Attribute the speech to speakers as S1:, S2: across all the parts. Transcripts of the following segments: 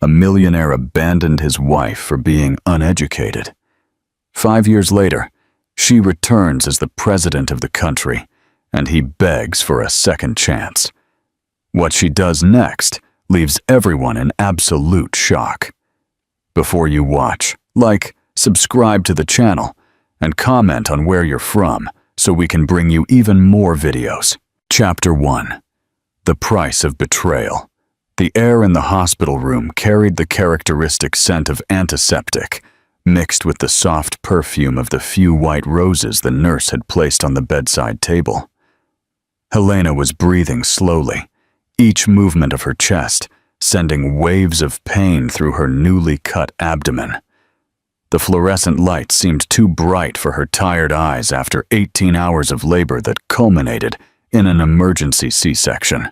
S1: A millionaire abandoned his wife for being uneducated. 5 years later, she returns as the president of the country, and he begs for a second chance. What she does next leaves everyone in absolute shock. Before you watch, like, subscribe to the channel, and comment on where you're from so we can bring you even more videos. Chapter 1. The Price of Betrayal. The air in the hospital room carried the characteristic scent of antiseptic, mixed with the soft perfume of the few white roses the nurse had placed on the bedside table. Helena was breathing slowly, each movement of her chest sending waves of pain through her newly cut abdomen. The fluorescent light seemed too bright for her tired eyes after 18 hours of labor that culminated in an emergency C-section.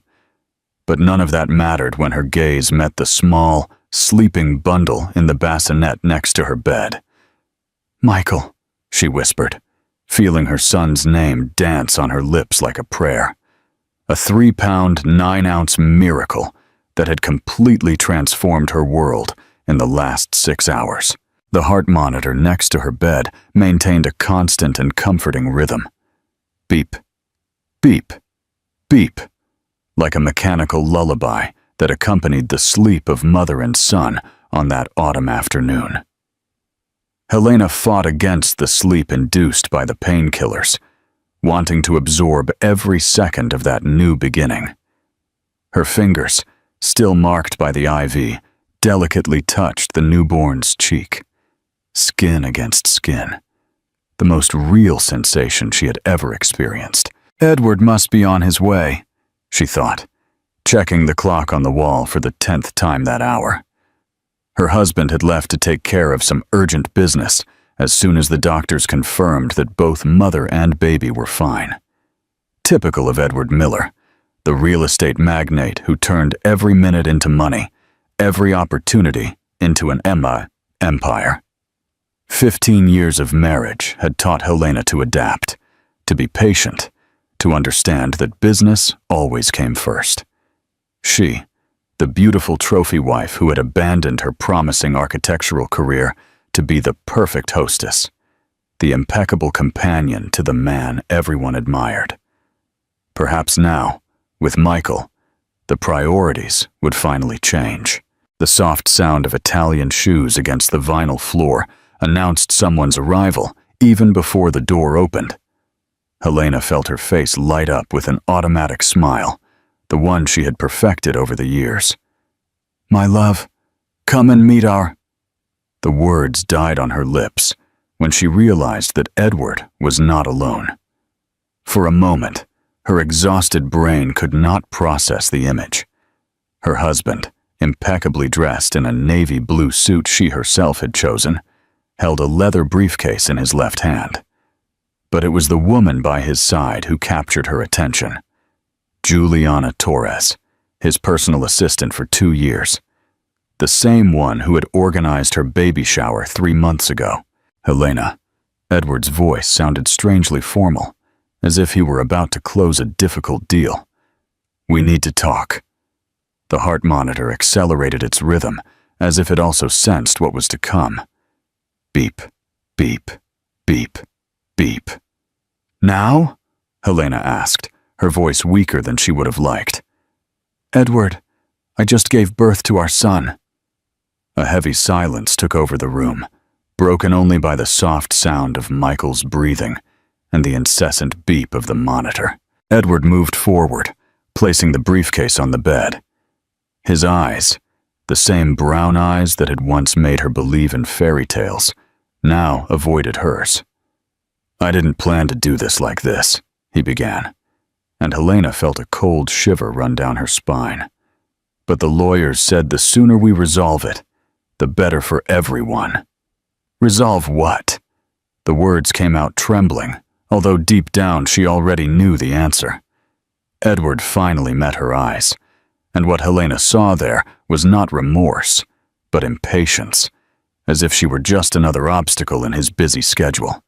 S1: But none of that mattered when her gaze met the small, sleeping bundle in the bassinet next to her bed. "Michael," she whispered, feeling her son's name dance on her lips like a prayer. A 3-pound, 9-ounce miracle that had completely transformed her world in the last 6 hours. The heart monitor next to her bed maintained a constant and comforting rhythm. Beep, beep, beep, like a mechanical lullaby that accompanied the sleep of mother and son on that autumn afternoon. Helena fought against the sleep induced by the painkillers, wanting to absorb every second of that new beginning. Her fingers, still marked by the IV, delicately touched the newborn's cheek. Skin against skin. The most real sensation she had ever experienced. Edward must be on his way, she thought, checking the clock on the wall for the 10th time that hour. Her husband had left to take care of some urgent business as soon as the doctors confirmed that both mother and baby were fine. Typical of Edward Miller, the real estate magnate who turned every minute into money, every opportunity into an empire. 15 years of marriage had taught Helena to adapt, to be patient, to understand that business always came first. She, the beautiful trophy wife who had abandoned her promising architectural career to be the perfect hostess, the impeccable companion to the man everyone admired. Perhaps now, with Michael, the priorities would finally change. The soft sound of Italian shoes against the vinyl floor announced someone's arrival even before the door opened. Helena felt her face light up with an automatic smile, the one she had perfected over the years. "My love, come and meet our—" The words died on her lips when she realized that Edward was not alone. For a moment, her exhausted brain could not process the image. Her husband, impeccably dressed in a navy blue suit she herself had chosen, held a leather briefcase in his left hand. But it was the woman by his side who captured her attention. Juliana Torres, his personal assistant for 2 years. The same one who had organized her baby shower 3 months ago. "Helena," Edward's voice sounded strangely formal, as if he were about to close a difficult deal. "We need to talk." The heart monitor accelerated its rhythm, as if it also sensed what was to come. Beep, beep, beep, beep. "Now?" Helena asked, her voice weaker than she would have liked. "Edward, I just gave birth to our son." A heavy silence took over the room, broken only by the soft sound of Michael's breathing and the incessant beep of the monitor. Edward moved forward, placing the briefcase on the bed. His eyes, the same brown eyes that had once made her believe in fairy tales, now avoided hers. "I didn't plan to do this like this," he began, and Helena felt a cold shiver run down her spine. "But the lawyers said the sooner we resolve it, the better for everyone." "Resolve what?" The words came out trembling, although deep down she already knew the answer. Edward finally met her eyes, and what Helena saw there was not remorse, but impatience, as if she were just another obstacle in his busy schedule.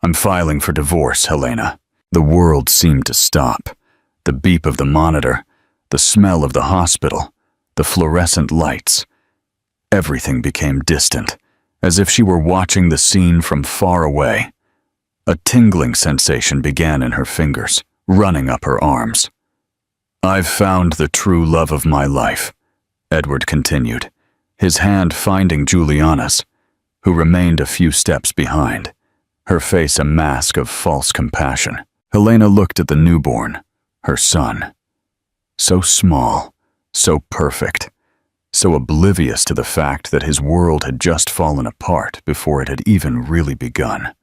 S1: "I'm filing for divorce, Helena." The world seemed to stop. The beep of the monitor, the smell of the hospital, the fluorescent lights. Everything became distant, as if she were watching the scene from far away. A tingling sensation began in her fingers, running up her arms. "I've found the true love of my life," Edward continued, his hand finding Juliana's, who remained a few steps behind, her face a mask of false compassion. Helena looked at the newborn, her son. So small, so perfect, so oblivious to the fact that his world had just fallen apart before it had even really begun.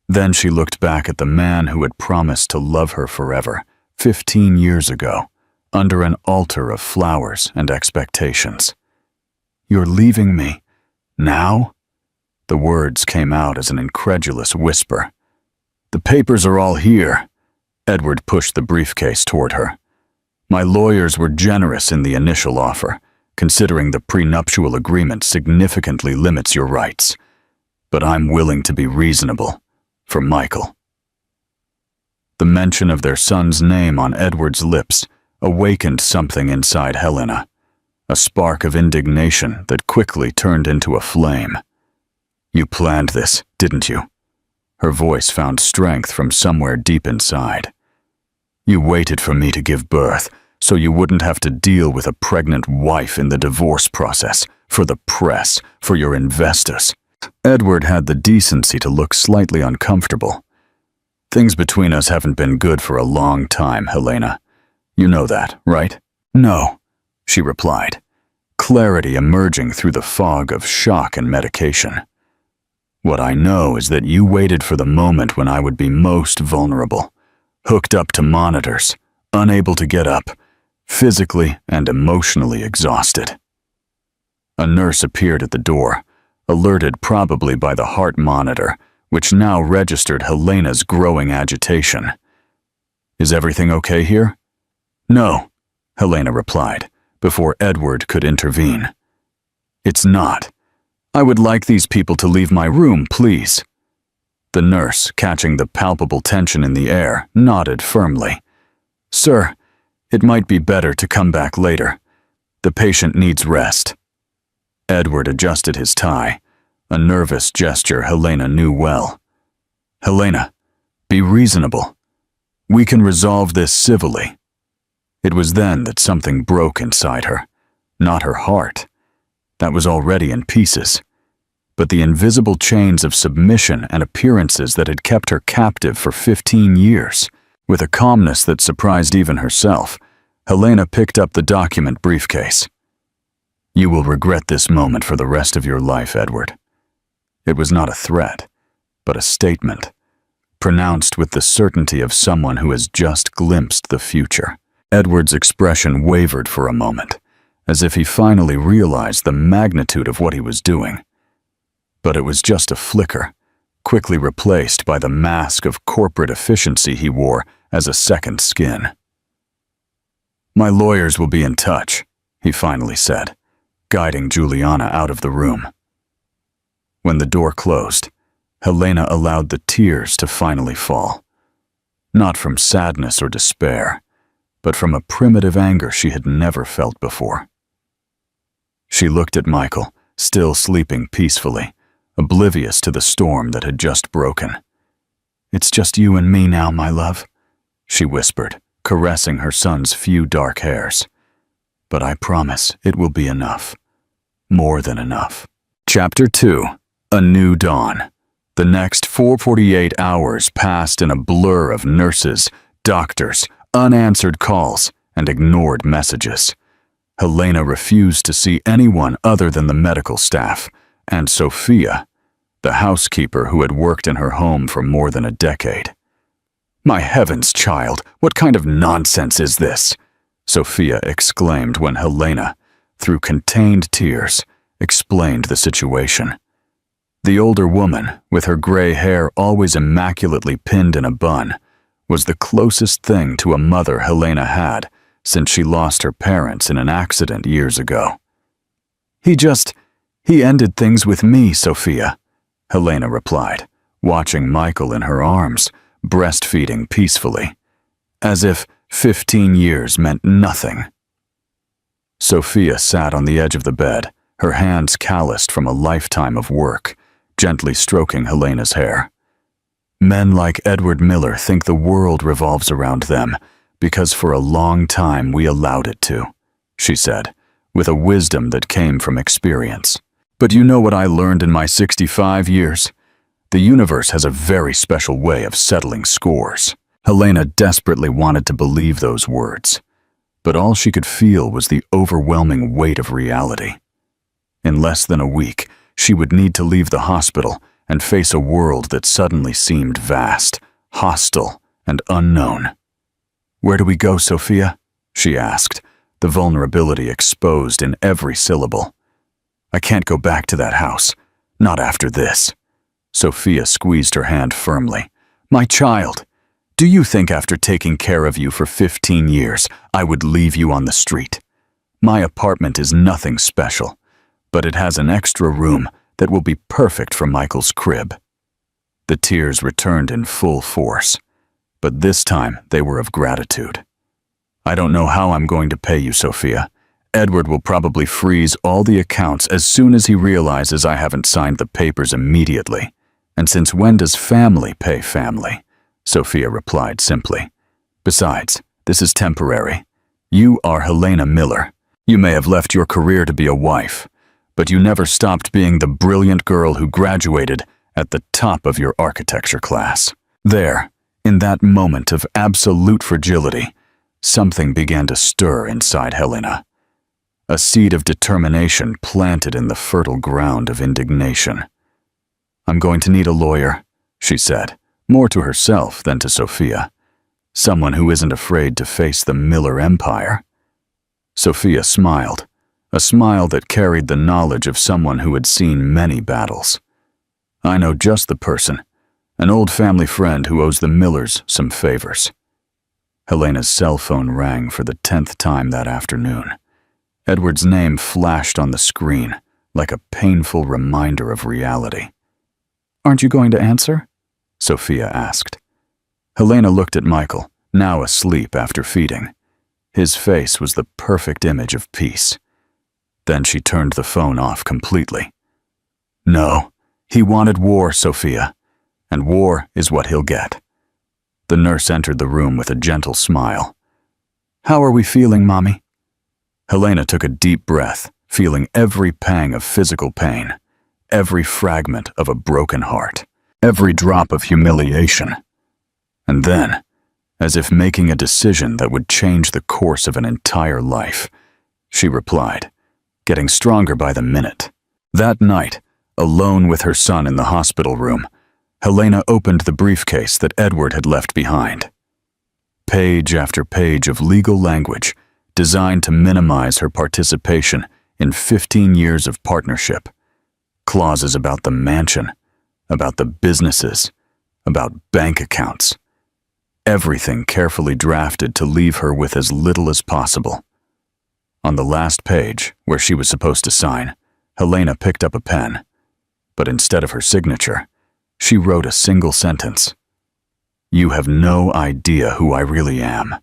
S1: Then she looked back at the man who had promised to love her forever, 15 years ago, under an altar of flowers and expectations. "You're leaving me? Now?" The words came out as an incredulous whisper. "The papers are all here." Edward pushed the briefcase toward her. "My lawyers were generous in the initial offer, considering the prenuptial agreement significantly limits your rights. But I'm willing to be reasonable, for Michael." The mention of their son's name on Edward's lips awakened something inside Helena, a spark of indignation that quickly turned into a flame. "You planned this, didn't you?" Her voice found strength from somewhere deep inside. "You waited for me to give birth, so you wouldn't have to deal with a pregnant wife in the divorce process, for the press, for your investors." Edward had the decency to look slightly uncomfortable. "Things between us haven't been good for a long time, Helena. You know that, right?" "No," she replied, clarity emerging through the fog of shock and medication. "What I know is that you waited for the moment when I would be most vulnerable, hooked up to monitors, unable to get up, physically and emotionally exhausted." A nurse appeared at the door, alerted probably by the heart monitor, which now registered Helena's growing agitation. "Is everything okay here?" "No," Helena replied, before Edward could intervene. "It's not. I would like these people to leave my room, please." The nurse, catching the palpable tension in the air, nodded firmly. "Sir, it might be better to come back later. The patient needs rest." Edward adjusted his tie, a nervous gesture Helena knew well. "Helena, be reasonable. We can resolve this civilly." It was then that something broke inside her, not her heart. That was already in pieces. But the invisible chains of submission and appearances that had kept her captive for 15 years. With a calmness that surprised even herself, Helena picked up the document briefcase. "You will regret this moment for the rest of your life, Edward." It was not a threat, but a statement, pronounced with the certainty of someone who has just glimpsed the future. Edward's expression wavered for a moment, as if he finally realized the magnitude of what he was doing. But it was just a flicker, quickly replaced by the mask of corporate efficiency he wore as a second skin. "My lawyers will be in touch," he finally said, guiding Juliana out of the room. When the door closed, Helena allowed the tears to finally fall. Not from sadness or despair, but from a primitive anger she had never felt before. She looked at Michael, still sleeping peacefully, oblivious to the storm that had just broken. "It's just you and me now, my love," she whispered, caressing her son's few dark hairs. "But I promise it will be enough. More than enough." Chapter 2. A New Dawn. The next 448 hours passed in a blur of nurses, doctors, unanswered calls, and ignored messages. Helena refused to see anyone other than the medical staff, and Sophia, the housekeeper who had worked in her home for more than a decade. "My heavens, child, what kind of nonsense is this?" Sophia exclaimed when Helena, through contained tears, explained the situation. The older woman, with her gray hair always immaculately pinned in a bun, was the closest thing to a mother Helena had since she lost her parents in an accident years ago. He ended things with me, Sophia," Helena replied, watching Michael in her arms, breastfeeding peacefully, as if 15 years meant nothing. Sophia sat on the edge of the bed, her hands calloused from a lifetime of work, gently stroking Helena's hair. Men like Edward Miller think the world revolves around them because for a long time we allowed it to, she said, with a wisdom that came from experience. But you know what I learned in my 65 years? The universe has a very special way of settling scores. Helena desperately wanted to believe those words, but all she could feel was the overwhelming weight of reality. In less than a week, she would need to leave the hospital and face a world that suddenly seemed vast, hostile, and unknown. "Where do we go, Sophia?" she asked, the vulnerability exposed in every syllable. "I can't go back to that house. Not after this." Sophia squeezed her hand firmly. "My child, do you think after taking care of you for 15 years, I would leave you on the street? My apartment is nothing special, but it has an extra room that will be perfect for Michael's crib." The tears returned in full force, but this time they were of gratitude. "I don't know how I'm going to pay you, Sophia. Edward will probably freeze all the accounts as soon as he realizes I haven't signed the papers immediately. And since when does family pay family?" Sophia replied simply. "Besides, this is temporary. You are Helena Miller. You may have left your career to be a wife, but you never stopped being the brilliant girl who graduated at the top of your architecture class." There, in that moment of absolute fragility, something began to stir inside Helena. A seed of determination planted in the fertile ground of indignation. "I'm going to need a lawyer," she said, more to herself than to Sophia. "Someone who isn't afraid to face the Miller empire." Sophia smiled, a smile that carried the knowledge of someone who had seen many battles. "I know just the person, an old family friend who owes the Millers some favors." Helena's cell phone rang for the 10th time that afternoon. Edward's name flashed on the screen like a painful reminder of reality. "Aren't you going to answer?" Sophia asked. Helena looked at Michael, now asleep after feeding. His face was the perfect image of peace. Then she turned the phone off completely. "No, he wanted war, Sophia, and war is what he'll get." The nurse entered the room with a gentle smile. "How are we feeling, Mommy?" Helena took a deep breath, feeling every pang of physical pain, every fragment of a broken heart, every drop of humiliation. And then, as if making a decision that would change the course of an entire life, she replied, getting stronger by the minute. That night, alone with her son in the hospital room, Helena opened the briefcase that Edward had left behind. Page after page of legal language designed to minimize her participation in 15 years of partnership. Clauses about the mansion, about the businesses, about bank accounts. Everything carefully drafted to leave her with as little as possible. On the last page, where she was supposed to sign, Helena picked up a pen, but instead of her signature, she wrote a single sentence. "You have no idea who I really am."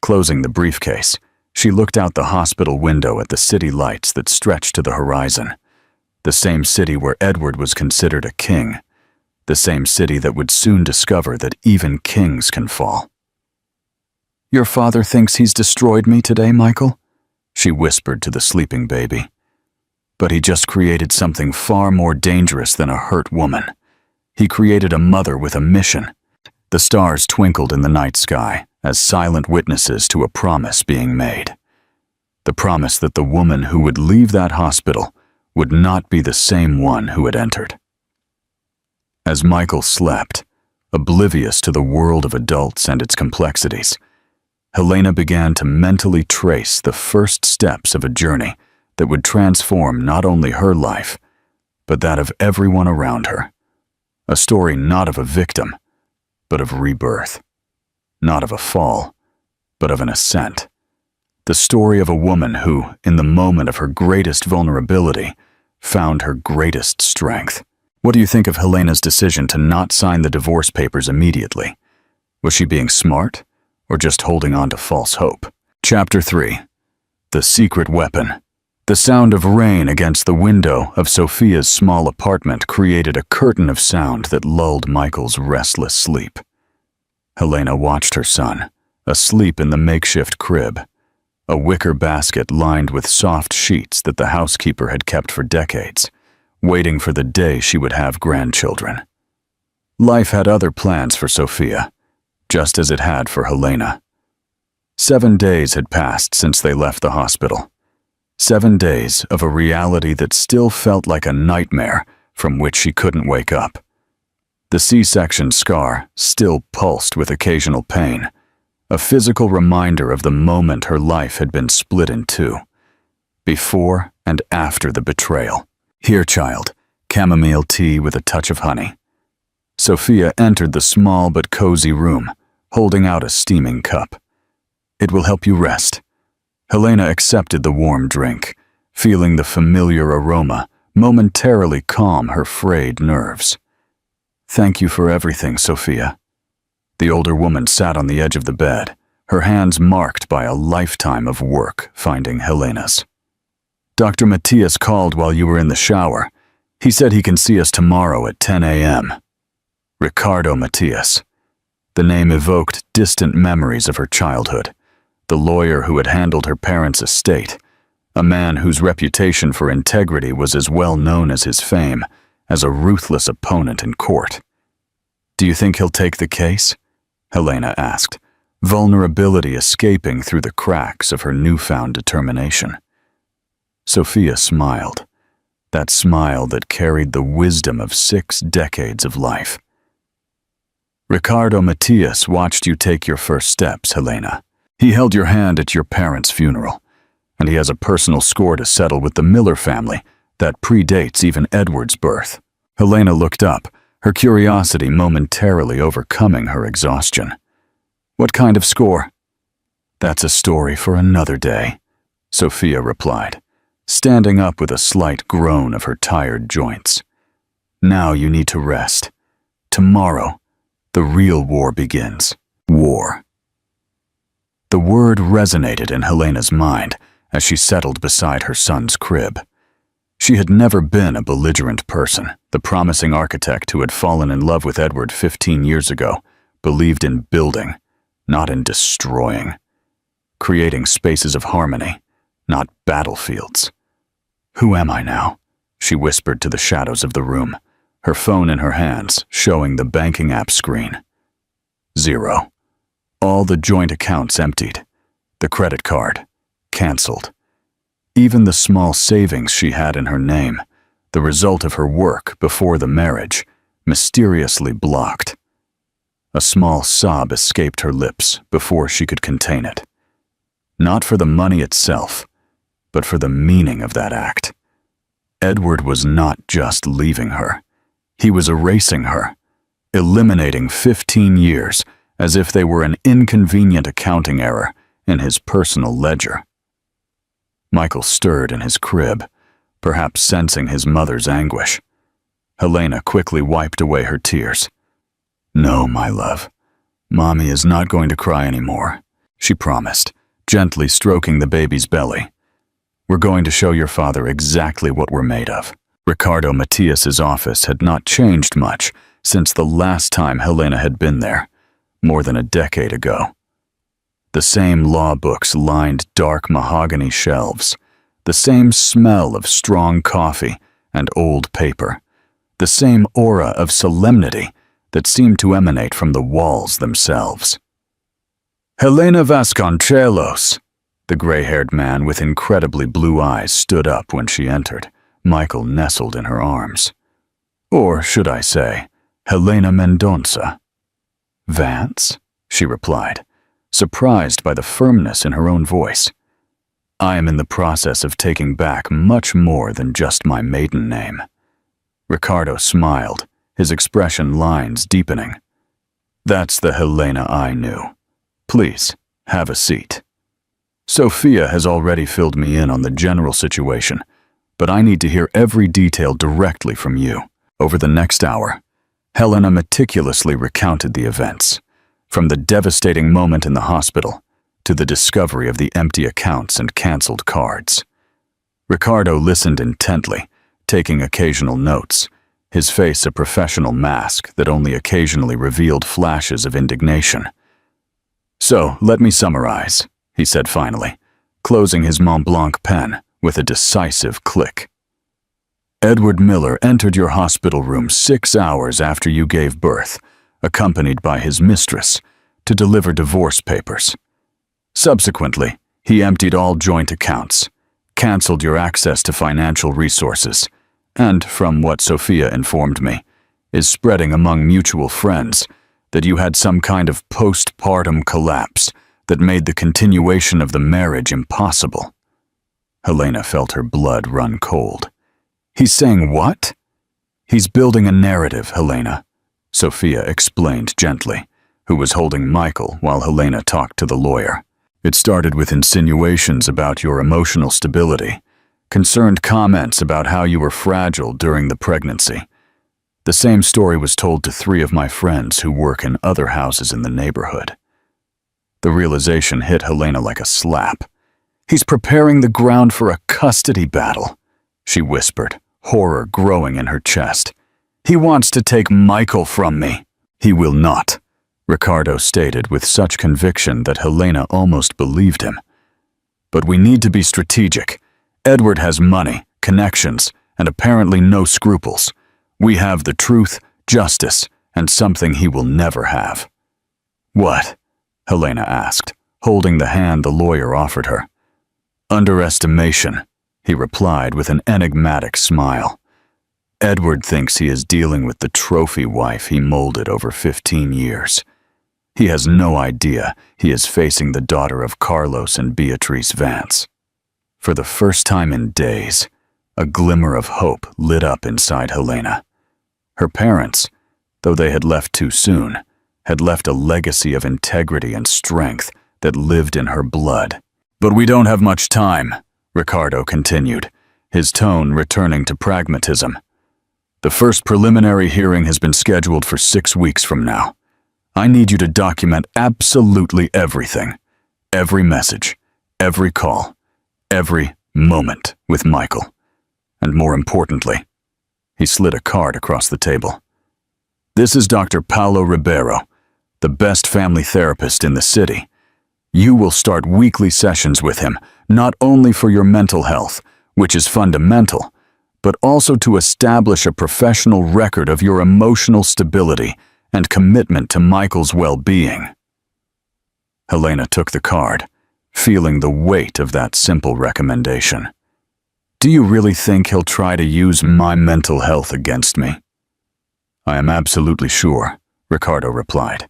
S1: Closing the briefcase, she looked out the hospital window at the city lights that stretched to the horizon. The same city where Edward was considered a king. The same city that would soon discover that even kings can fall. "Your father thinks he's destroyed me today, Michael?" she whispered to the sleeping baby. "But he just created something far more dangerous than a hurt woman. He created a mother with a mission." The stars twinkled in the night sky as silent witnesses to a promise being made. The promise that the woman who would leave that hospital would not be the same one who had entered. As Michael slept, oblivious to the world of adults and its complexities, Helena began to mentally trace the first steps of a journey that would transform not only her life, but that of everyone around her. A story not of a victim, but of rebirth. Not of a fall, but of an ascent. The story of a woman who, in the moment of her greatest vulnerability, found her greatest strength. What do you think of Helena's decision to not sign the divorce papers immediately? Was she being smart, or just holding on to false hope? Chapter 3. The Secret Weapon. The sound of rain against the window of Sophia's small apartment created a curtain of sound that lulled Michael's restless sleep. Helena watched her son, asleep in the makeshift crib, a wicker basket lined with soft sheets that the housekeeper had kept for decades, waiting for the day she would have grandchildren. Life had other plans for Sophia, just as it had for Helena. 7 days had passed since they left the hospital. 7 days of a reality that still felt like a nightmare from which she couldn't wake up. The C-section scar still pulsed with occasional pain, a physical reminder of the moment her life had been split in two, before and after the betrayal. "Here, child, chamomile tea with a touch of honey." Sophia entered the small but cozy room, holding out a steaming cup. "It will help you rest." Helena accepted the warm drink, feeling the familiar aroma momentarily calm her frayed nerves. "Thank you for everything, Sophia." The older woman sat on the edge of the bed, her hands marked by a lifetime of work finding Helena's. "Dr. Matthias called while you were in the shower. He said he can see us tomorrow at 10 a.m. Ricardo Matthias. The name evoked distant memories of her childhood, the lawyer who had handled her parents' estate, a man whose reputation for integrity was as well known as his fame, as a ruthless opponent in court. "Do you think he'll take the case?" Helena asked, vulnerability escaping through the cracks of her newfound determination. Sophia smiled, that smile that carried the wisdom of 6 decades of life. "Ricardo Matthias watched you take your first steps, Helena. He held your hand at your parents' funeral, and he has a personal score to settle with the Miller family that predates even Edward's birth." Helena looked up, her curiosity momentarily overcoming her exhaustion. "What kind of score?" "That's a story for another day," Sophia replied, standing up with a slight groan of her tired joints. "Now you need to rest. Tomorrow, the real war begins. War." The word resonated in Helena's mind as she settled beside her son's crib. She had never been a belligerent person. The promising architect who had fallen in love with Edward 15 years ago believed in building, not in destroying. Creating spaces of harmony, not battlefields. "Who am I now?" she whispered to the shadows of the room, her phone in her hands, showing the banking app screen. 0. All the joint accounts emptied. The credit card, canceled. Even the small savings she had in her name, the result of her work before the marriage, mysteriously blocked. A small sob escaped her lips before she could contain it. Not for the money itself, but for the meaning of that act. Edward was not just leaving her. He was erasing her, eliminating 15 years as if they were an inconvenient accounting error in his personal ledger. Michael stirred in his crib, perhaps sensing his mother's anguish. Helena quickly wiped away her tears. "No, my love. Mommy is not going to cry anymore," she promised, gently stroking the baby's belly. "We're going to show your father exactly what we're made of." Ricardo Matthias's office had not changed much since the last time Helena had been there, more than a decade ago. The same law books lined dark mahogany shelves, the same smell of strong coffee and old paper, the same aura of solemnity that seemed to emanate from the walls themselves. "Helena Vasconcelos!" The gray-haired man with incredibly blue eyes stood up when she entered, Michael nestled in her arms. "Or should I say, Helena Mendonça?" "Vance?" she replied, surprised by the firmness in her own voice. "I am in the process of taking back much more than just my maiden name." Ricardo smiled, his expression lines deepening. "That's the Helena I knew. Please, have a seat. Sophia has already filled me in on the general situation, but I need to hear every detail directly from you." Over the next hour, Helena meticulously recounted the events, from the devastating moment in the hospital to the discovery of the empty accounts and canceled cards. Ricardo listened intently, taking occasional notes, his face a professional mask that only occasionally revealed flashes of indignation. "So, let me summarize," he said finally, closing his Mont Blanc pen with a decisive click. "Edward Miller entered your hospital room 6 hours after you gave birth, accompanied by his mistress, to deliver divorce papers. Subsequently, he emptied all joint accounts, canceled your access to financial resources, and, from what Sophia informed me, is spreading among mutual friends that you had some kind of postpartum collapse that made the continuation of the marriage impossible." Helena felt her blood run cold. "He's saying what?" "He's building a narrative, Helena," Sophia explained gently, who was holding Michael while Helena talked to the lawyer. "It started with insinuations about your emotional stability, concerned comments about how you were fragile during the pregnancy. The same story was told to 3 of my friends who work in other houses in the neighborhood." The realization hit Helena like a slap. "He's preparing the ground for a custody battle," she whispered, horror growing in her chest. "He wants to take Michael from me." "He will not," Ricardo stated with such conviction that Helena almost believed him. "But we need to be strategic. Edward has money, connections, and apparently no scruples. We have the truth, justice, and something he will never have." "What?" Helena asked, holding the hand the lawyer offered her. "Underestimation," he replied with an enigmatic smile. "Edward thinks he is dealing with the trophy wife he molded over 15 years. He has no idea he is facing the daughter of Carlos and Beatrice Vance." For the first time in days, a glimmer of hope lit up inside Helena. Her parents, though they had left too soon, had left a legacy of integrity and strength that lived in her blood. "But we don't have much time," Ricardo continued, his tone returning to pragmatism. "The first preliminary hearing has been scheduled for 6 weeks from now. I need you to document absolutely everything. Every message, every call, every moment with Michael. And more importantly," he slid a card across the table, "this is Dr. Paulo Ribeiro, the best family therapist in the city. You will start weekly sessions with him, not only for your mental health, which is fundamental, but also to establish a professional record of your emotional stability and commitment to Michael's well-being." Helena took the card, feeling the weight of that simple recommendation. "Do you really think he'll try to use my mental health against me?" "I am absolutely sure," Ricardo replied.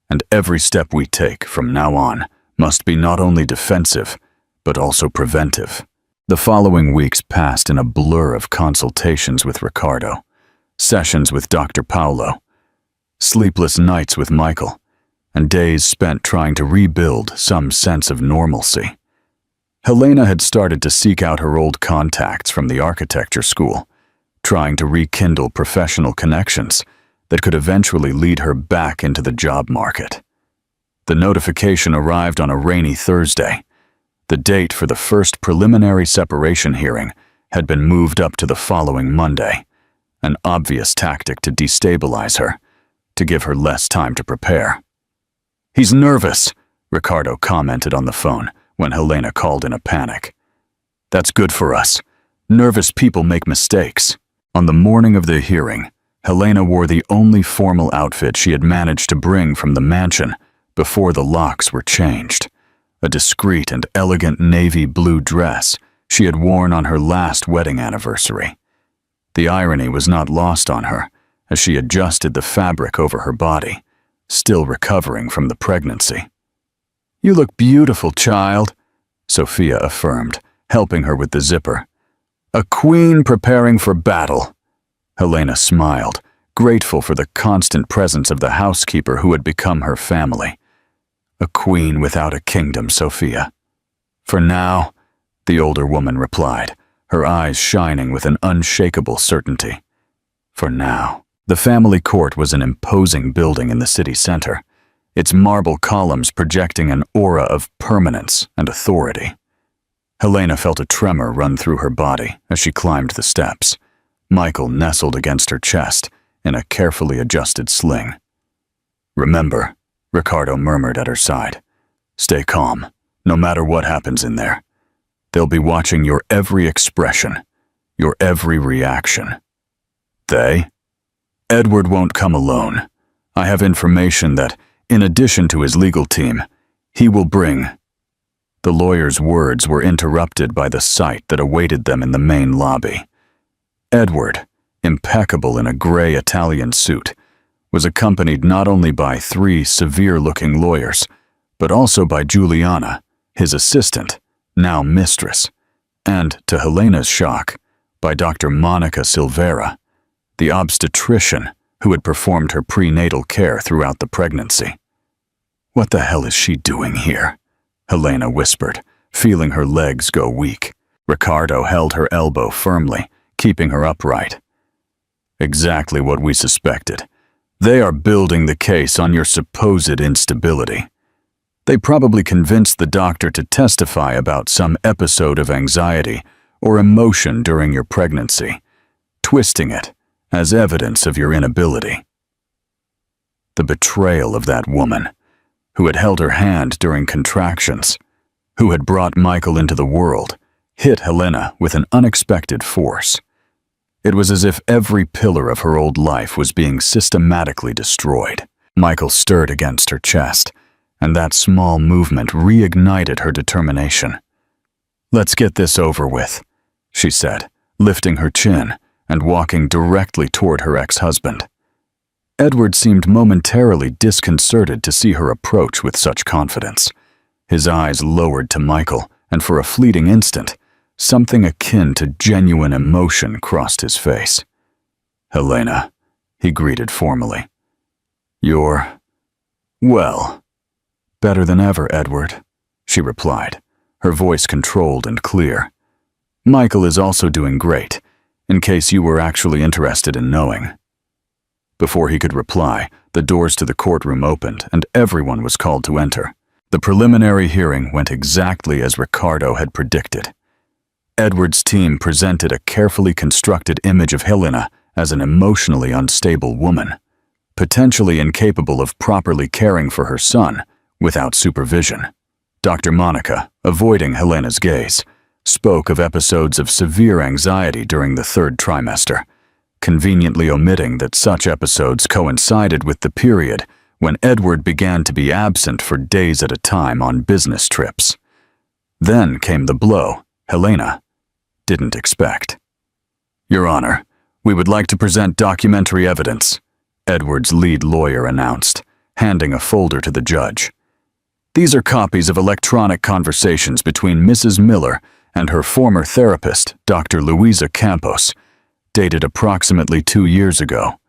S1: "And every step we take from now on must be not only defensive, but also preventive." The following weeks passed in a blur of consultations with Ricardo, sessions with Dr. Paulo, sleepless nights with Michael, and days spent trying to rebuild some sense of normalcy. Helena had started to seek out her old contacts from the architecture school, trying to rekindle professional connections that could eventually lead her back into the job market. The notification arrived on a rainy Thursday. The date for the first preliminary separation hearing had been moved up to the following Monday, an obvious tactic to destabilize her, to give her less time to prepare. "He's nervous," Ricardo commented on the phone when Helena called in a panic. "That's good for us. Nervous people make mistakes." On the morning of the hearing, Helena wore the only formal outfit she had managed to bring from the mansion before the locks were changed, a discreet and elegant navy blue dress she had worn on her last wedding anniversary. The irony was not lost on her as she adjusted the fabric over her body, still recovering from the pregnancy. "You look beautiful, child," Sophia affirmed, helping her with the zipper. "A queen preparing for battle." Helena smiled, grateful for the constant presence of the housekeeper who had become her family. "A queen without a kingdom, Sophia." "For now," the older woman replied, her eyes shining with an unshakable certainty. "For now." The family court was an imposing building in the city center, its marble columns projecting an aura of permanence and authority. Helena felt a tremor run through her body as she climbed the steps. Michael nestled against her chest in a carefully adjusted sling. "Remember," Ricardo murmured at her side, "stay calm, no matter what happens in there. They'll be watching your every expression, your every reaction." "They?" "Edward won't come alone. I have information that, in addition to his legal team, he will bring—" The lawyer's words were interrupted by the sight that awaited them in the main lobby. Edward, impeccable in a gray Italian suit, was accompanied not only by 3 severe-looking lawyers, but also by Juliana, his assistant, now mistress, and, to Helena's shock, by Dr. Monica Silvera, the obstetrician who had performed her prenatal care throughout the pregnancy. "What the hell is she doing here?" Helena whispered, feeling her legs go weak. Ricardo held her elbow firmly, keeping her upright. "Exactly what we suspected. They are building the case on your supposed instability. They probably convinced the doctor to testify about some episode of anxiety or emotion during your pregnancy, twisting it as evidence of your inability." The betrayal of that woman, who had held her hand during contractions, who had brought Michael into the world, hit Helena with an unexpected force. It was as if every pillar of her old life was being systematically destroyed. Michael stirred against her chest, and that small movement reignited her determination. "Let's get this over with," she said, lifting her chin and walking directly toward her ex-husband. Edward seemed momentarily disconcerted to see her approach with such confidence. His eyes lowered to Michael, and for a fleeting instant, something akin to genuine emotion crossed his face. "Helena," he greeted formally. "You're, well, better than ever, Edward," she replied, her voice controlled and clear. "Michael is also doing great, in case you were actually interested in knowing." Before he could reply, the doors to the courtroom opened and everyone was called to enter. The preliminary hearing went exactly as Ricardo had predicted. Edward's team presented a carefully constructed image of Helena as an emotionally unstable woman, potentially incapable of properly caring for her son without supervision. Dr. Monica, avoiding Helena's gaze, spoke of episodes of severe anxiety during the 3rd trimester, conveniently omitting that such episodes coincided with the period when Edward began to be absent for days at a time on business trips. Then came the blow Helena didn't expect. "Your Honor, we would like to present documentary evidence," Edward's lead lawyer announced, handing a folder to the judge. "These are copies of electronic conversations between Mrs. Miller and her former therapist, Dr. Luisa Campos, dated approximately 2 years ago,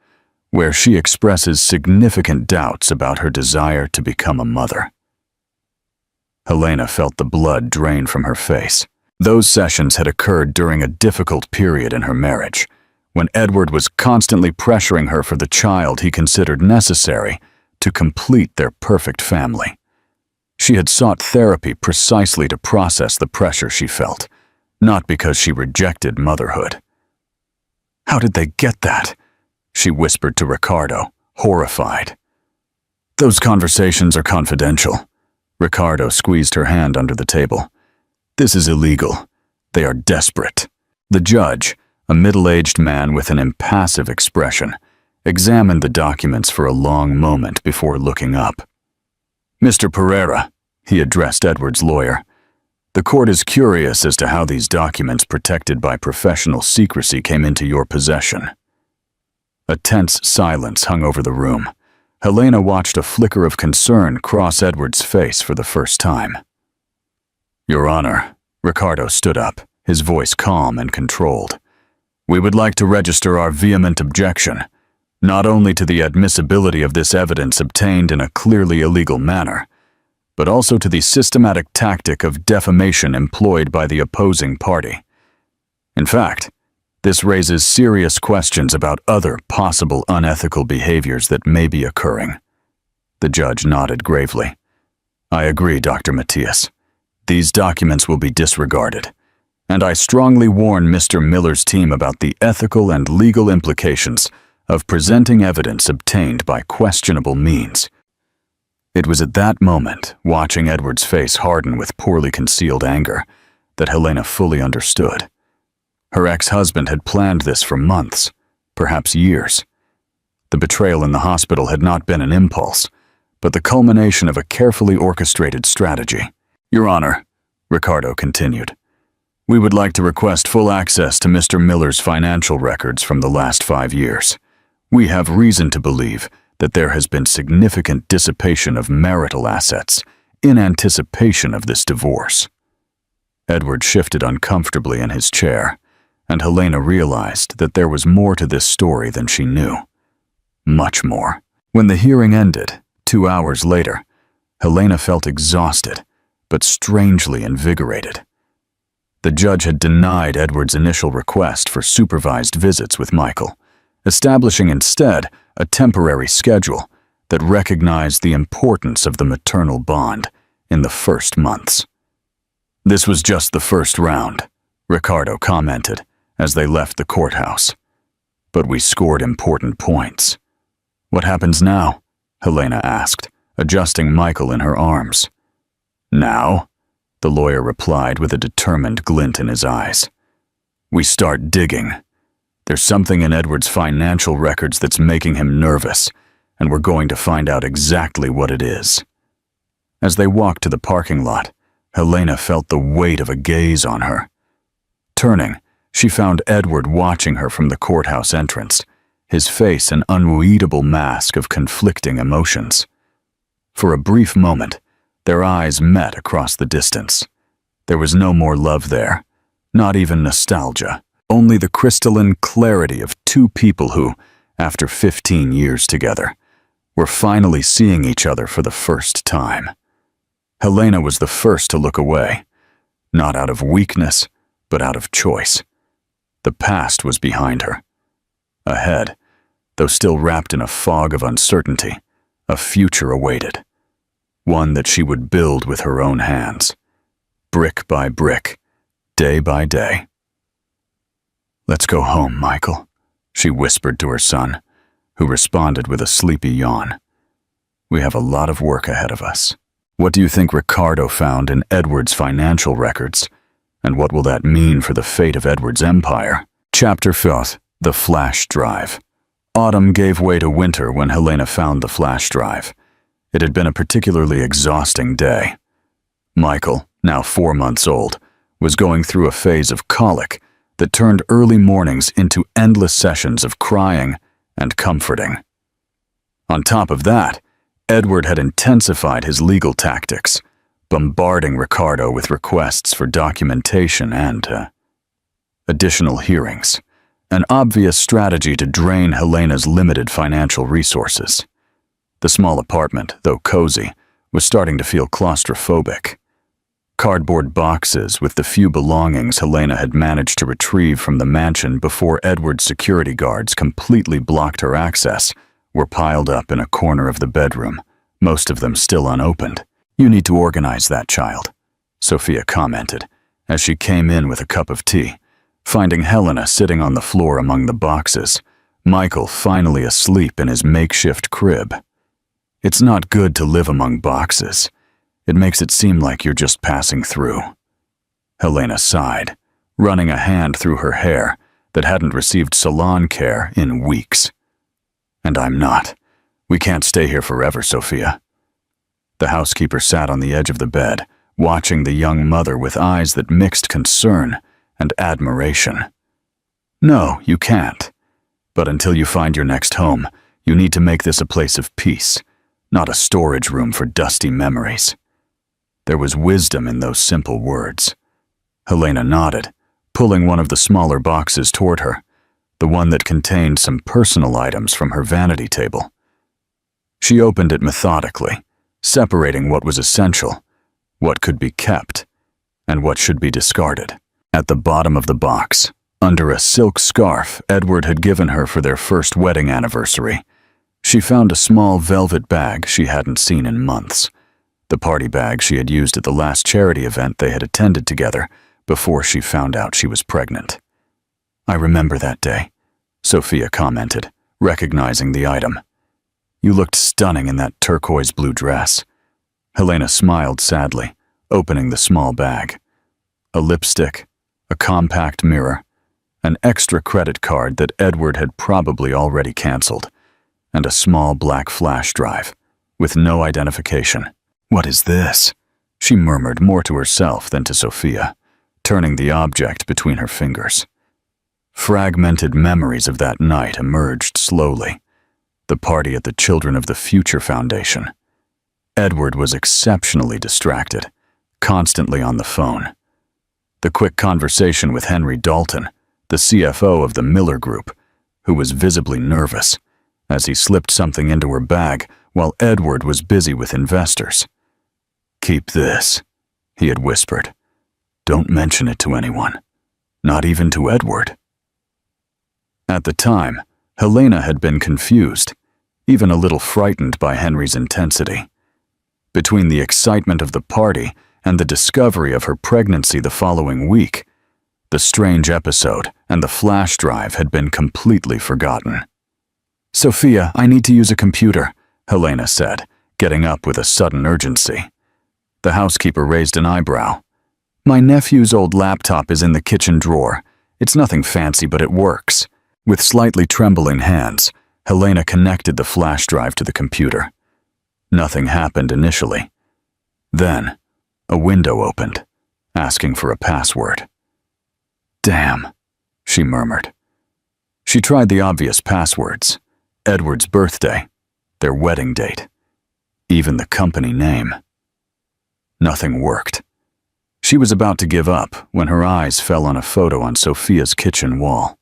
S1: where she expresses significant doubts about her desire to become a mother." Helena felt the blood drain from her face. Those sessions had occurred during a difficult period in her marriage, when Edward was constantly pressuring her for the child he considered necessary to complete their perfect family. She had sought therapy precisely to process the pressure she felt, not because she rejected motherhood. "How did they get that?" she whispered to Ricardo, horrified. "Those conversations are confidential." Ricardo squeezed her hand under the table. "This is illegal. They are desperate." The judge, a middle-aged man with an impassive expression, examined the documents for a long moment before looking up. "Mr. Pereira," he addressed Edward's lawyer, "the court is curious as to how these documents protected by professional secrecy came into your possession." A tense silence hung over the room. Helena watched a flicker of concern cross Edward's face for the first time. "Your Honor," Ricardo stood up, his voice calm and controlled. "We would like to register our vehement objection, not only to the admissibility of this evidence obtained in a clearly illegal manner, but also to the systematic tactic of defamation employed by the opposing party. In fact, this raises serious questions about other possible unethical behaviors that may be occurring." The judge nodded gravely. "I agree, Dr. Matthias. These documents will be disregarded, and I strongly warn Mr. Miller's team about the ethical and legal implications of presenting evidence obtained by questionable means. It was at that moment, watching Edward's face harden with poorly concealed anger, that Helena fully understood. Her ex-husband had planned this for months, perhaps years. The betrayal in the hospital had not been an impulse, but the culmination of a carefully orchestrated strategy. Your Honor, Ricardo continued, we would like to request full access to Mr. Miller's financial records from the last 5 years. We have reason to believe that there has been significant dissipation of marital assets in anticipation of this divorce. Edward shifted uncomfortably in his chair, and Helena realized that there was more to this story than she knew. Much more. When the hearing ended, 2 hours later, Helena felt exhausted, but strangely invigorated. The judge had denied Edward's initial request for supervised visits with Michael, establishing instead a temporary schedule that recognized the importance of the maternal bond in the first months. This was just the first round, Ricardo commented as they left the courthouse. But we scored important points. What happens now? Helena asked, adjusting Michael in her arms. Now? The lawyer replied with a determined glint in his eyes. We start digging. There's something in Edward's financial records that's making him nervous, and we're going to find out exactly what it is. As they walked to the parking lot, Helena felt the weight of a gaze on her. Turning, she found Edward watching her from the courthouse entrance, his face an unreadable mask of conflicting emotions. For a brief moment, their eyes met across the distance. There was no more love there, not even nostalgia, only the crystalline clarity of two people who, after 15 years together, were finally seeing each other for the first time. Helena was the first to look away, not out of weakness, but out of choice. The past was behind her. Ahead, though still wrapped in a fog of uncertainty, a future awaited. One that she would build with her own hands, brick by brick, day by day. Let's go home, Michael, she whispered to her son, who responded with a sleepy yawn. We have a lot of work ahead of us. What do you think Ricardo found in Edward's financial records? And what will that mean for the fate of Edward's empire? Chapter 4, The Flash Drive. Autumn gave way to winter when Helena found the flash drive. It had been a particularly exhausting day. Michael, now 4 months old, was going through a phase of colic that turned early mornings into endless sessions of crying and comforting. On top of that, Edward had intensified his legal tactics, bombarding Ricardo with requests for documentation and additional hearings, an obvious strategy to drain Helena's limited financial resources. The small apartment, though cozy, was starting to feel claustrophobic. Cardboard boxes with the few belongings Helena had managed to retrieve from the mansion before Edward's security guards completely blocked her access were piled up in a corner of the bedroom, most of them still unopened. You need to organize that, child, Sophia commented as she came in with a cup of tea, finding Helena sitting on the floor among the boxes, Michael finally asleep in his makeshift crib. It's not good to live among boxes. It makes it seem like you're just passing through. Helena sighed, running a hand through her hair that hadn't received salon care in weeks. And I'm not. We can't stay here forever, Sophia. The housekeeper sat on the edge of the bed, watching the young mother with eyes that mixed concern and admiration. No, you can't. But until you find your next home, you need to make this a place of peace, not a storage room for dusty memories. There was wisdom in those simple words. Helena nodded, pulling one of the smaller boxes toward her, the one that contained some personal items from her vanity table. She opened it methodically, separating what was essential, what could be kept, and what should be discarded. At the bottom of the box, under a silk scarf Edward had given her for their first wedding anniversary, she found a small velvet bag she hadn't seen in months, the party bag she had used at the last charity event they had attended together before she found out she was pregnant. "I remember that day," Sophia commented, recognizing the item. "You looked stunning in that turquoise blue dress." Helena smiled sadly, opening the small bag. A lipstick, a compact mirror, an extra credit card that Edward had probably already canceled, and a small black flash drive with no identification. "What is this?" she murmured more to herself than to Sophia, turning the object between her fingers. Fragmented memories of that night emerged slowly. The party at the Children of the Future Foundation. Edward was exceptionally distracted, constantly on the phone. The quick conversation with Henry Dalton, the CFO of the Miller Group, who was visibly nervous as he slipped something into her bag while Edward was busy with investors. "Keep this," he had whispered. "Don't mention it to anyone, not even to Edward." At the time, Helena had been confused, even a little frightened by Henry's intensity. Between the excitement of the party and the discovery of her pregnancy the following week, the strange episode and the flash drive had been completely forgotten. "Sophia, I need to use a computer," Helena said, getting up with a sudden urgency. The housekeeper raised an eyebrow. "My nephew's old laptop is in the kitchen drawer. It's nothing fancy, but it works." With slightly trembling hands, Helena connected the flash drive to the computer. Nothing happened initially. Then, a window opened, asking for a password. "Damn," she murmured. She tried the obvious passwords: Edward's birthday, their wedding date, even the company name. Nothing worked. She was about to give up when her eyes fell on a photo on Sophia's kitchen wall.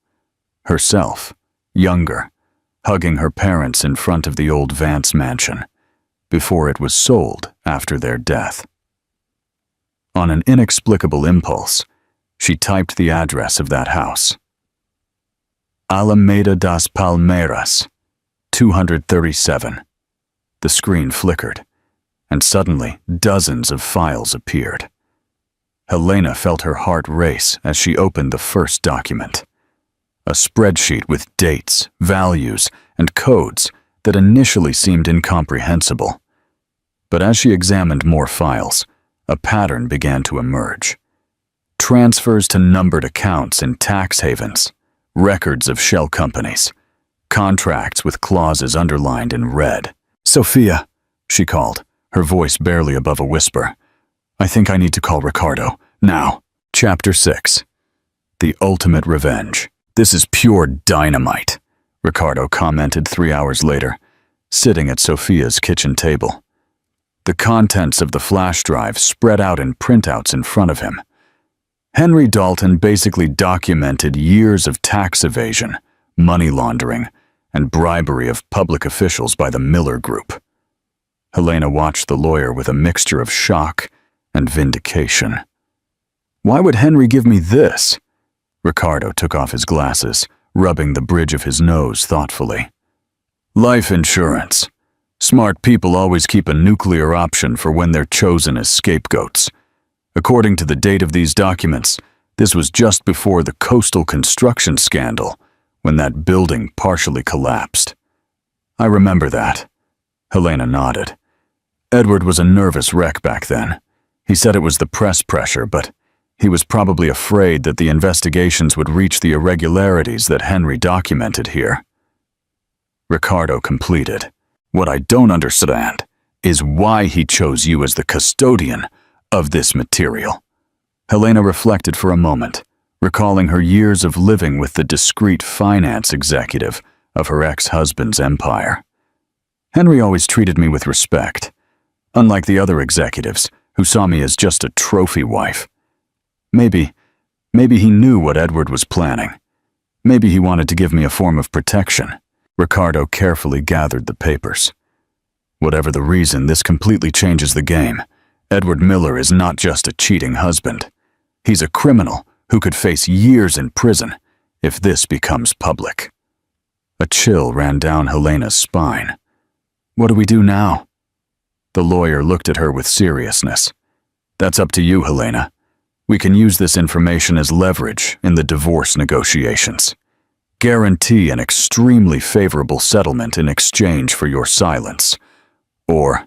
S1: Herself, younger, hugging her parents in front of the old Vance mansion, before it was sold after their death. On an inexplicable impulse, she typed the address of that house. Alameda das Palmeiras, 237. The screen flickered, and suddenly dozens of files appeared. Helena felt her heart race as she opened the first document. A spreadsheet with dates, values, and codes that initially seemed incomprehensible. But as she examined more files, a pattern began to emerge. Transfers to numbered accounts in tax havens, records of shell companies, contracts with clauses underlined in red. "Sophia," she called, her voice barely above a whisper. "I think I need to call Ricardo, now." Chapter 6. The Ultimate Revenge. "This is pure dynamite," Ricardo commented 3 hours later, sitting at Sophia's kitchen table. The contents of the flash drive spread out in printouts in front of him. Henry Dalton basically documented years of tax evasion, money laundering, and bribery of public officials by the Miller Group. Helena watched the lawyer with a mixture of shock and vindication. "Why would Henry give me this?" Ricardo took off his glasses, rubbing the bridge of his nose thoughtfully. "Life insurance. Smart people always keep a nuclear option for when they're chosen as scapegoats. According to the date of these documents, this was just before the coastal construction scandal, when that building partially collapsed." "I remember that." Helena nodded. "Edward was a nervous wreck back then. He said it was the press pressure, but he was probably afraid that the investigations would reach the irregularities that Henry documented here." Ricardo completed. "What I don't understand is why he chose you as the custodian of this material." Helena reflected for a moment, recalling her years of living with the discreet finance executive of her ex-husband's empire. "Henry always treated me with respect, unlike the other executives who saw me as just a trophy wife. Maybe he knew what Edward was planning. Maybe he wanted to give me a form of protection." Ricardo carefully gathered the papers. "Whatever the reason, this completely changes the game. Edward Miller is not just a cheating husband. He's a criminal who could face years in prison if this becomes public." A chill ran down Helena's spine. "What do we do now?" The lawyer looked at her with seriousness. That's up to you, Helena. We can use this information as leverage in the divorce negotiations. Guarantee an extremely favorable settlement in exchange for your silence. Or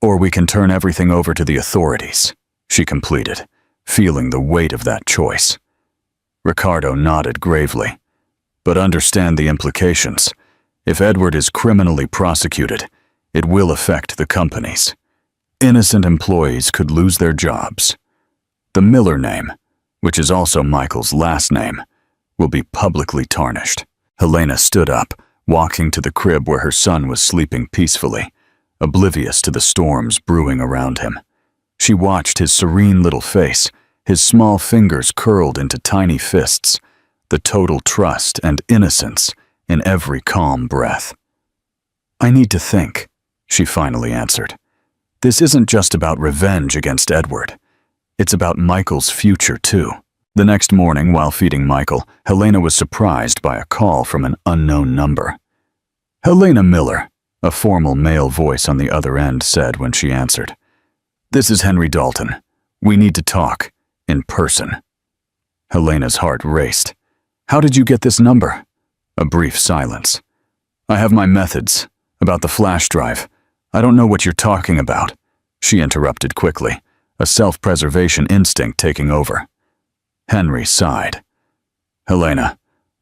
S1: we can turn everything over to the authorities, she completed, feeling the weight of that choice. Ricardo nodded gravely. But understand the implications. If Edward is criminally prosecuted, it will affect the companies. Innocent employees could lose their jobs. The Miller name, which is also Michael's last name, will be publicly tarnished. Helena stood up, walking to the crib where her son was sleeping peacefully, oblivious to the storms brewing around him. She watched his serene little face, his small fingers curled into tiny fists, the total trust and innocence in every calm breath. I need to think, she finally answered. This isn't just about revenge against Edward. It's about Michael's future, too. The next morning, while feeding Michael, Helena was surprised by a call from an unknown number. Helena Miller, a formal male voice on the other end said when she answered. This is Henry Dalton. We need to talk, in person. Helena's heart raced. How did you get this number? A brief silence. I have my methods. About the flash drive. I don't know what you're talking about, she interrupted quickly, a self-preservation instinct taking over. Henry sighed. Helena,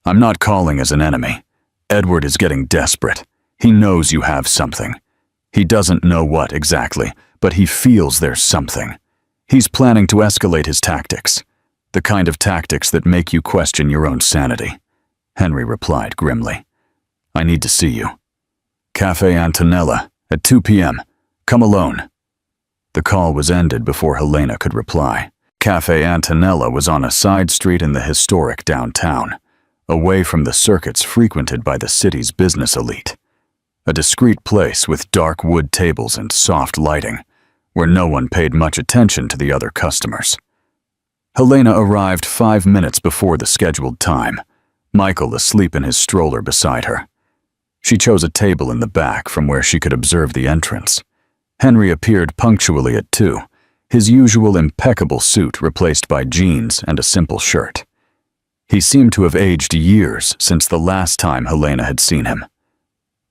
S1: I'm not calling as an enemy. Edward is getting desperate. He knows you have something. He doesn't know what exactly, but he feels there's something. He's planning to escalate his tactics. The kind of tactics that make you question your own sanity. Henry replied grimly. I need to see you. Cafe Antonella, at 2 p.m. Come alone. The call was ended before Helena could reply. Cafe Antonella was on a side street in the historic downtown, away from the circuits frequented by the city's business elite. A discreet place with dark wood tables and soft lighting, where no one paid much attention to the other customers. Helena arrived 5 minutes before the scheduled time, Michael asleep in his stroller beside her. She chose a table in the back from where she could observe the entrance. Henry appeared punctually at 2, his usual impeccable suit replaced by jeans and a simple shirt. He seemed to have aged years since the last time Helena had seen him.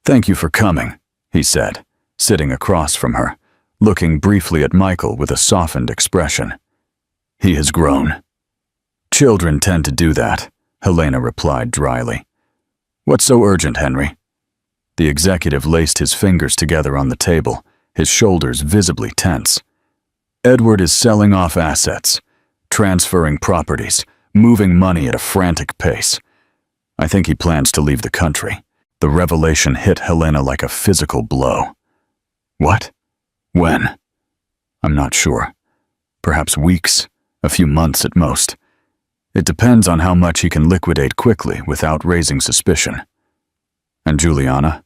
S1: Thank you for coming, he said, sitting across from her, looking briefly at Michael with a softened expression. He has grown. Children tend to do that, Helena replied dryly. What's so urgent, Henry? The executive laced his fingers together on the table, his shoulders visibly tense. Edward is selling off assets, transferring properties, moving money at a frantic pace. I think he plans to leave the country. The revelation hit Helena like a physical blow. What? When? I'm not sure. Perhaps weeks, a few months at most. It depends on how much he can liquidate quickly without raising suspicion. And Juliana?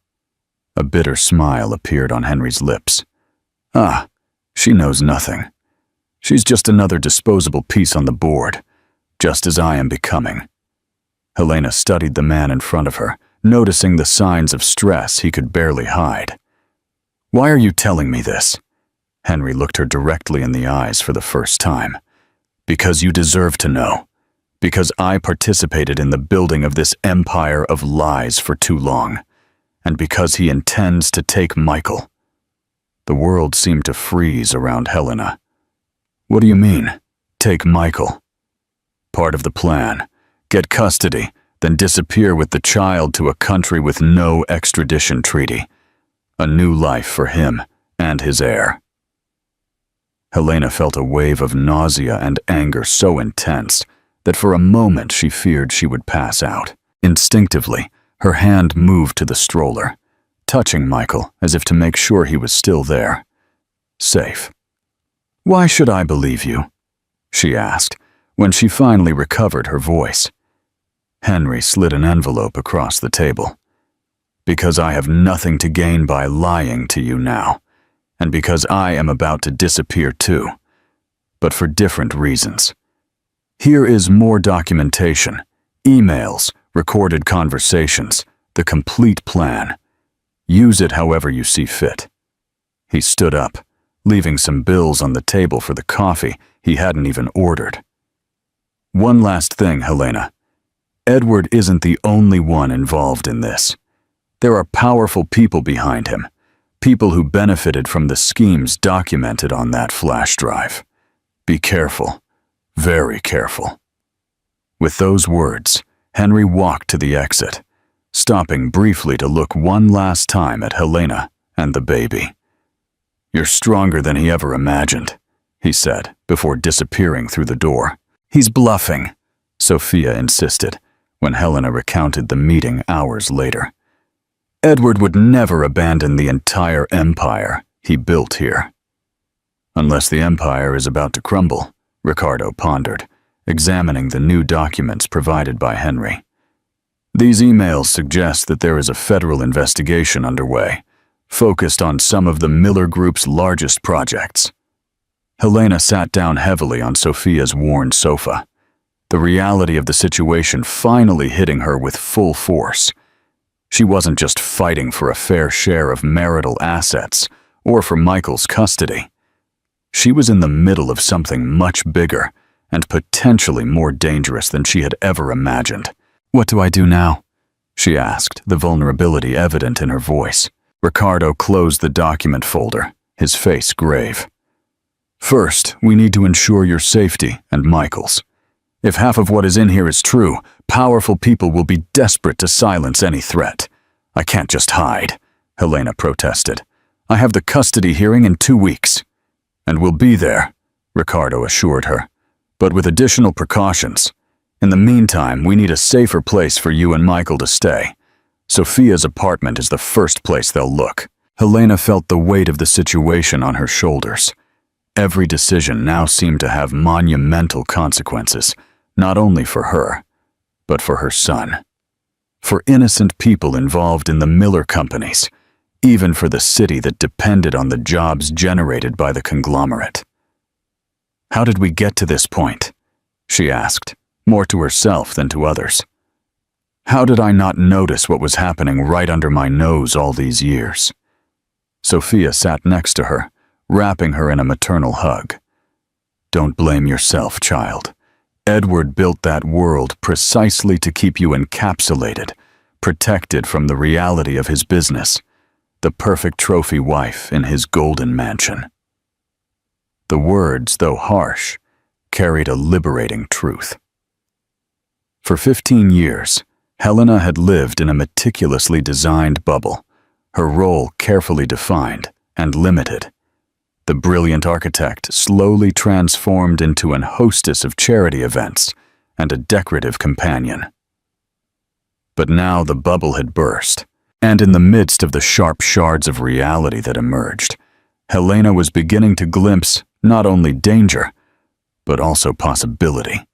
S1: A bitter smile appeared on Henry's lips. Ah, she knows nothing. She's just another disposable piece on the board, just as I am becoming. Helena studied the man in front of her, noticing the signs of stress he could barely hide. Why are you telling me this? Henry looked her directly in the eyes for the first time. Because you deserve to know. Because I participated in the building of this empire of lies for too long. And because he intends to take Michael. The world seemed to freeze around Helena. What do you mean, take Michael? Part of the plan. Get custody, then disappear with the child to a country with no extradition treaty. A new life for him and his heir. Helena felt a wave of nausea and anger so intense that for a moment she feared she would pass out. Instinctively, her hand moved to the stroller, touching Michael as if to make sure he was still there. Safe. Why should I believe you? She asked, when she finally recovered her voice. Henry slid an envelope across the table. Because I have nothing to gain by lying to you now, and because I am about to disappear too, but for different reasons. Here is more documentation, emails, recorded conversations, the complete plan. Use it however you see fit. He stood up, leaving some bills on the table for the coffee he hadn't even ordered. One last thing, Helena. Edward isn't the only one involved in this. There are powerful people behind him, people who benefited from the schemes documented on that flash drive. Be careful, very careful. With those words, Henry walked to the exit, stopping briefly to look one last time at Helena and the baby. "You're stronger than he ever imagined," he said before disappearing through the door. "He's bluffing," Sophia insisted when Helena recounted the meeting hours later. "Edward would never abandon the entire empire he built here." "Unless the empire is about to crumble," Ricardo pondered, examining the new documents provided by Henry. "These emails suggest that there is a federal investigation underway, focused on some of the Miller Group's largest projects." Helena sat down heavily on Sophia's worn sofa, the reality of the situation finally hitting her with full force. She wasn't just fighting for a fair share of marital assets or for Michael's custody. She was in the middle of something much bigger and potentially more dangerous than she had ever imagined. "What do I do now?" she asked, the vulnerability evident in her voice. Ricardo closed the document folder, his face grave. "First, we need to ensure your safety and Michael's. If half of what is in here is true, powerful people will be desperate to silence any threat. I can't just hide," Helena protested. "I have the custody hearing in 2 weeks." "And we'll be there," Ricardo assured her, "but with additional precautions. In the meantime, we need a safer place for you and Michael to stay. Sophia's apartment is the first place they'll look." Helena felt the weight of the situation on her shoulders. Every decision now seemed to have monumental consequences, not only for her, but for her son. For innocent people involved in the Miller companies, even for the city that depended on the jobs generated by the conglomerate. "How did we get to this point?" she asked, more to herself than to others. "How did I not notice what was happening right under my nose all these years?" Sophia sat next to her, wrapping her in a maternal hug. "Don't blame yourself, child. Edward built that world precisely to keep you encapsulated, protected from the reality of his business, the perfect trophy wife in his golden mansion." The words, though harsh, carried a liberating truth. For 15 years, Helena had lived in a meticulously designed bubble, her role carefully defined and limited. The brilliant architect slowly transformed into an hostess of charity events and a decorative companion. But now the bubble had burst, and in the midst of the sharp shards of reality that emerged, Helena was beginning to glimpse not only danger, but also possibility.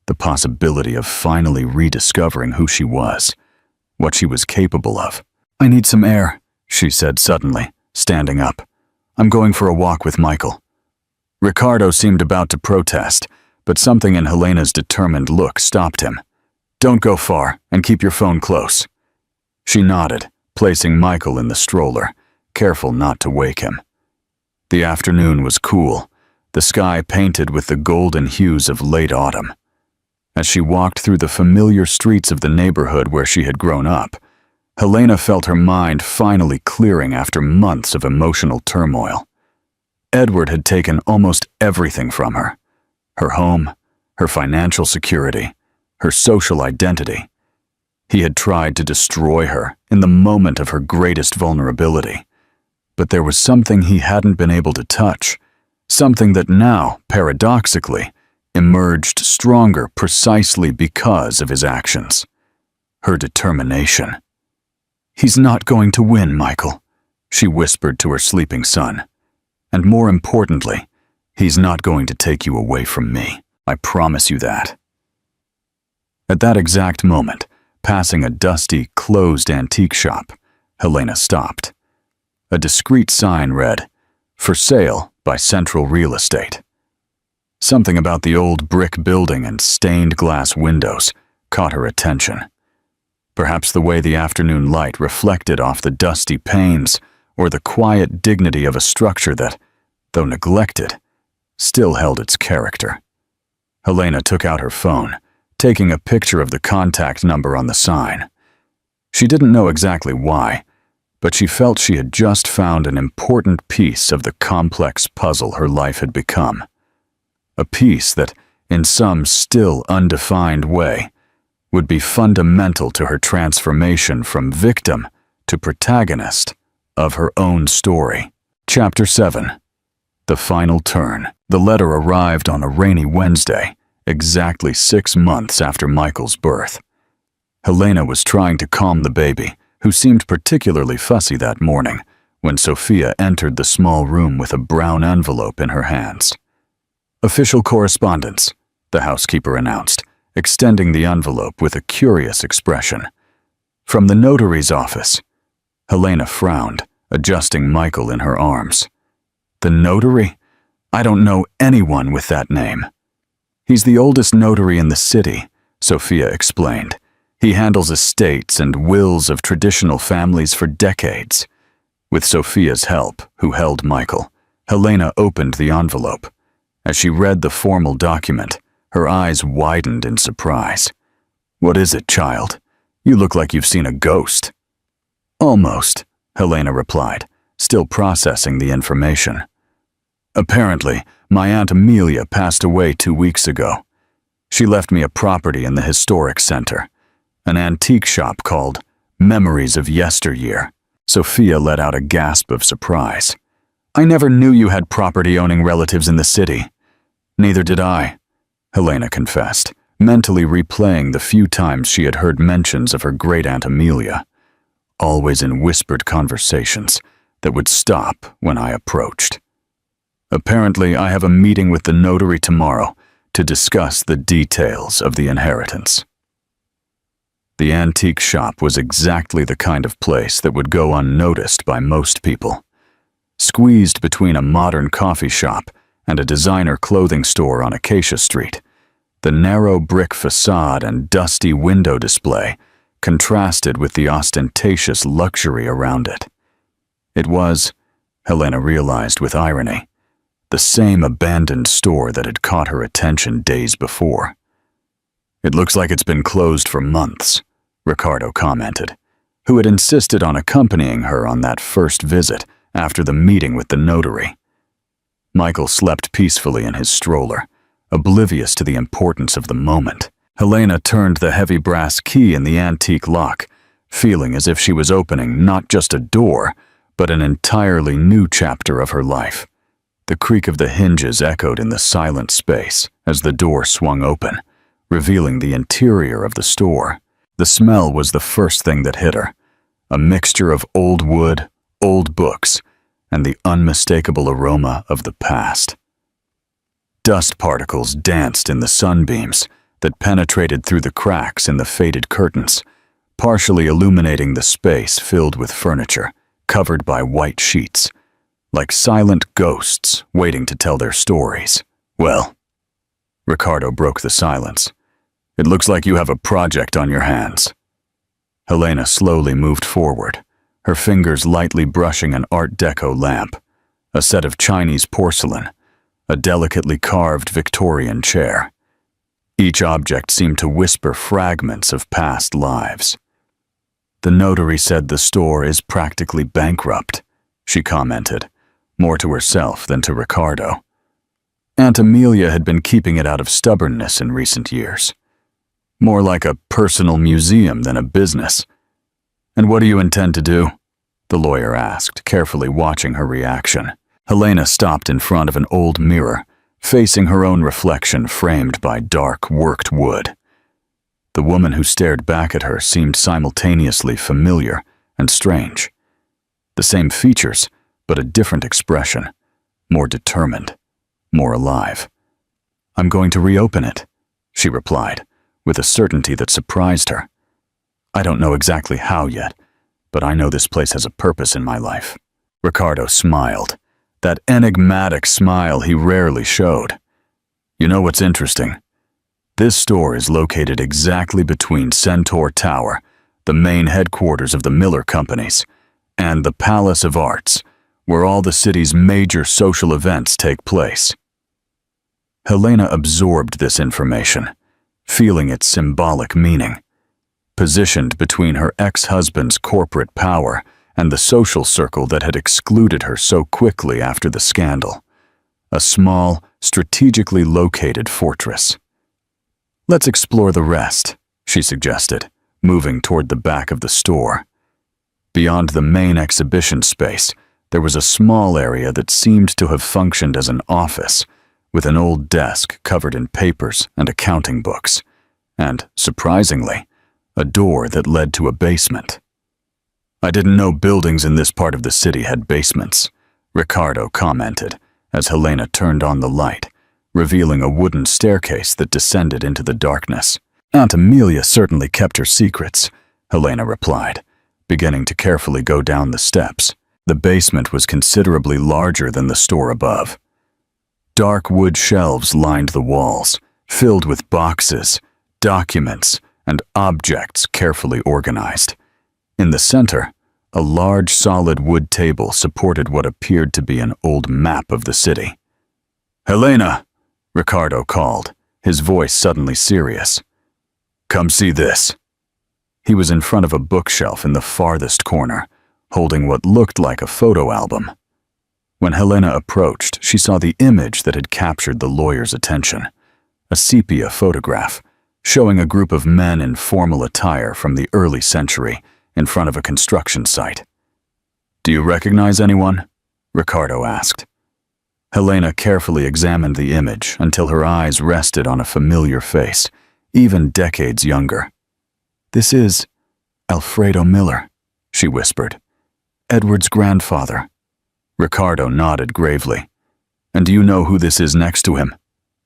S1: The possibility of finally rediscovering who she was, what she was capable of. "I need some air," she said suddenly, standing up. "I'm going for a walk with Michael." Ricardo seemed about to protest, but something in Helena's determined look stopped him. "Don't go far, and keep your phone close." She nodded, placing Michael in the stroller, careful not to wake him. The afternoon was cool, the sky painted with the golden hues of late autumn. As she walked through the familiar streets of the neighborhood where she had grown up, Helena felt her mind finally clearing after months of emotional turmoil. Edward had taken almost everything from her: her home, her financial security, her social identity. He had tried to destroy her in the moment of her greatest vulnerability. But there was something he hadn't been able to touch, something that now, paradoxically, emerged stronger precisely because of his actions. Her determination. "He's not going to win, Michael," she whispered to her sleeping son. "And more importantly, he's not going to take you away from me. I promise you that." At that exact moment, passing a dusty, closed antique shop, Helena stopped. A discreet sign read, "For sale by Central Real Estate." Something about the old brick building and stained glass windows caught her attention. Perhaps the way the afternoon light reflected off the dusty panes or the quiet dignity of a structure that, though neglected, still held its character. Helena took out her phone, taking a picture of the contact number on the sign. She didn't know exactly why, but she felt she had just found an important piece of the complex puzzle her life had become. A piece that, in some still undefined way, would be fundamental to her transformation from victim to protagonist of her own story. Chapter 7. The Final Turn. The letter arrived on a rainy Wednesday, exactly 6 months after Michael's birth. Helena was trying to calm the baby, who seemed particularly fussy that morning, when Sophia entered the small room with a brown envelope in her hands. "Official correspondence," the housekeeper announced, extending the envelope with a curious expression. "From the notary's office." Helena frowned, adjusting Michael in her arms. "The notary? I don't know anyone with that name." "He's the oldest notary in the city," Sophia explained. "He handles estates and wills of traditional families for decades." With Sophia's help, who held Michael, Helena opened the envelope. As she read the formal document, her eyes widened in surprise. "What is it, child? You look like you've seen a ghost." "Almost," Helena replied, still processing the information. "Apparently, my Aunt Amelia passed away 2 weeks ago. She left me a property in the historic center, an antique shop called Memories of Yesteryear." Sophia let out a gasp of surprise. "I never knew you had property-owning relatives in the city." "Neither did I," Helena confessed, mentally replaying the few times she had heard mentions of her great-aunt Amelia, always in whispered conversations that would stop when I approached. "Apparently, I have a meeting with the notary tomorrow to discuss the details of the inheritance." The antique shop was exactly the kind of place that would go unnoticed by most people. Squeezed between a modern coffee shop and a designer clothing store on Acacia Street, the narrow brick facade and dusty window display contrasted with the ostentatious luxury around it. It was, Helena realized with irony, the same abandoned store that had caught her attention days before. "It looks like it's been closed for months," Ricardo commented, who had insisted on accompanying her on that first visit after the meeting with the notary. Michael slept peacefully in his stroller, oblivious to the importance of the moment. Helena turned the heavy brass key in the antique lock, feeling as if she was opening not just a door, but an entirely new chapter of her life. The creak of the hinges echoed in the silent space as the door swung open, revealing the interior of the store. The smell was the first thing that hit her, a mixture of old wood, old books, and the unmistakable aroma of the past. Dust particles danced in the sunbeams that penetrated through the cracks in the faded curtains, partially illuminating the space filled with furniture, covered by white sheets, like silent ghosts waiting to tell their stories. "Well," Ricardo broke the silence, "it looks like you have a project on your hands." Helena slowly moved forward, her fingers lightly brushing an Art Deco lamp, a set of Chinese porcelain, a delicately carved Victorian chair. Each object seemed to whisper fragments of past lives. "The notary said the store is practically bankrupt," she commented, more to herself than to Ricardo. Aunt Amelia had been keeping it out of stubbornness in recent years. More like a personal museum than a business. "And what do you intend to do?" the lawyer asked, carefully watching her reaction. Helena stopped in front of an old mirror, facing her own reflection framed by dark, worked wood. The woman who stared back at her seemed simultaneously familiar and strange. The same features, but a different expression, more determined, more alive. "I'm going to reopen it," she replied, with a certainty that surprised her. "I don't know exactly how yet, but I know this place has a purpose in my life." Ricardo smiled, that enigmatic smile he rarely showed. "You know what's interesting? This store is located exactly between Centaur Tower, the main headquarters of the Miller Companies, and the Palace of Arts, where all the city's major social events take place. Helena absorbed this information, feeling its symbolic meaning. Positioned between her ex-husband's corporate power and the social circle that had excluded her so quickly after the scandal. A small, strategically located fortress. "Let's explore the rest," she suggested, moving toward the back of the store. Beyond the main exhibition space, there was a small area that seemed to have functioned as an office, with an old desk covered in papers and accounting books, and, surprisingly, a door that led to a basement. "I didn't know buildings in this part of the city had basements," Ricardo commented as Helena turned on the light, revealing a wooden staircase that descended into the darkness. "Aunt Amelia certainly kept her secrets," Helena replied, beginning to carefully go down the steps. The basement was considerably larger than the store above. Dark wood shelves lined the walls, filled with boxes, documents, and objects carefully organized. In the center, a large solid wood table supported what appeared to be an old map of the city. "Helena," Ricardo called, his voice suddenly serious. "Come see this." He was in front of a bookshelf in the farthest corner, holding what looked like a photo album. When Helena approached, she saw the image that had captured the lawyer's attention, a sepia photograph showing a group of men in formal attire from the early century in front of a construction site. "Do you recognize anyone?" Ricardo asked. Helena carefully examined the image until her eyes rested on a familiar face, even decades younger. "This is Alfredo Miller," she whispered. "Edward's grandfather." Ricardo nodded gravely. "And do you know who this is next to him?"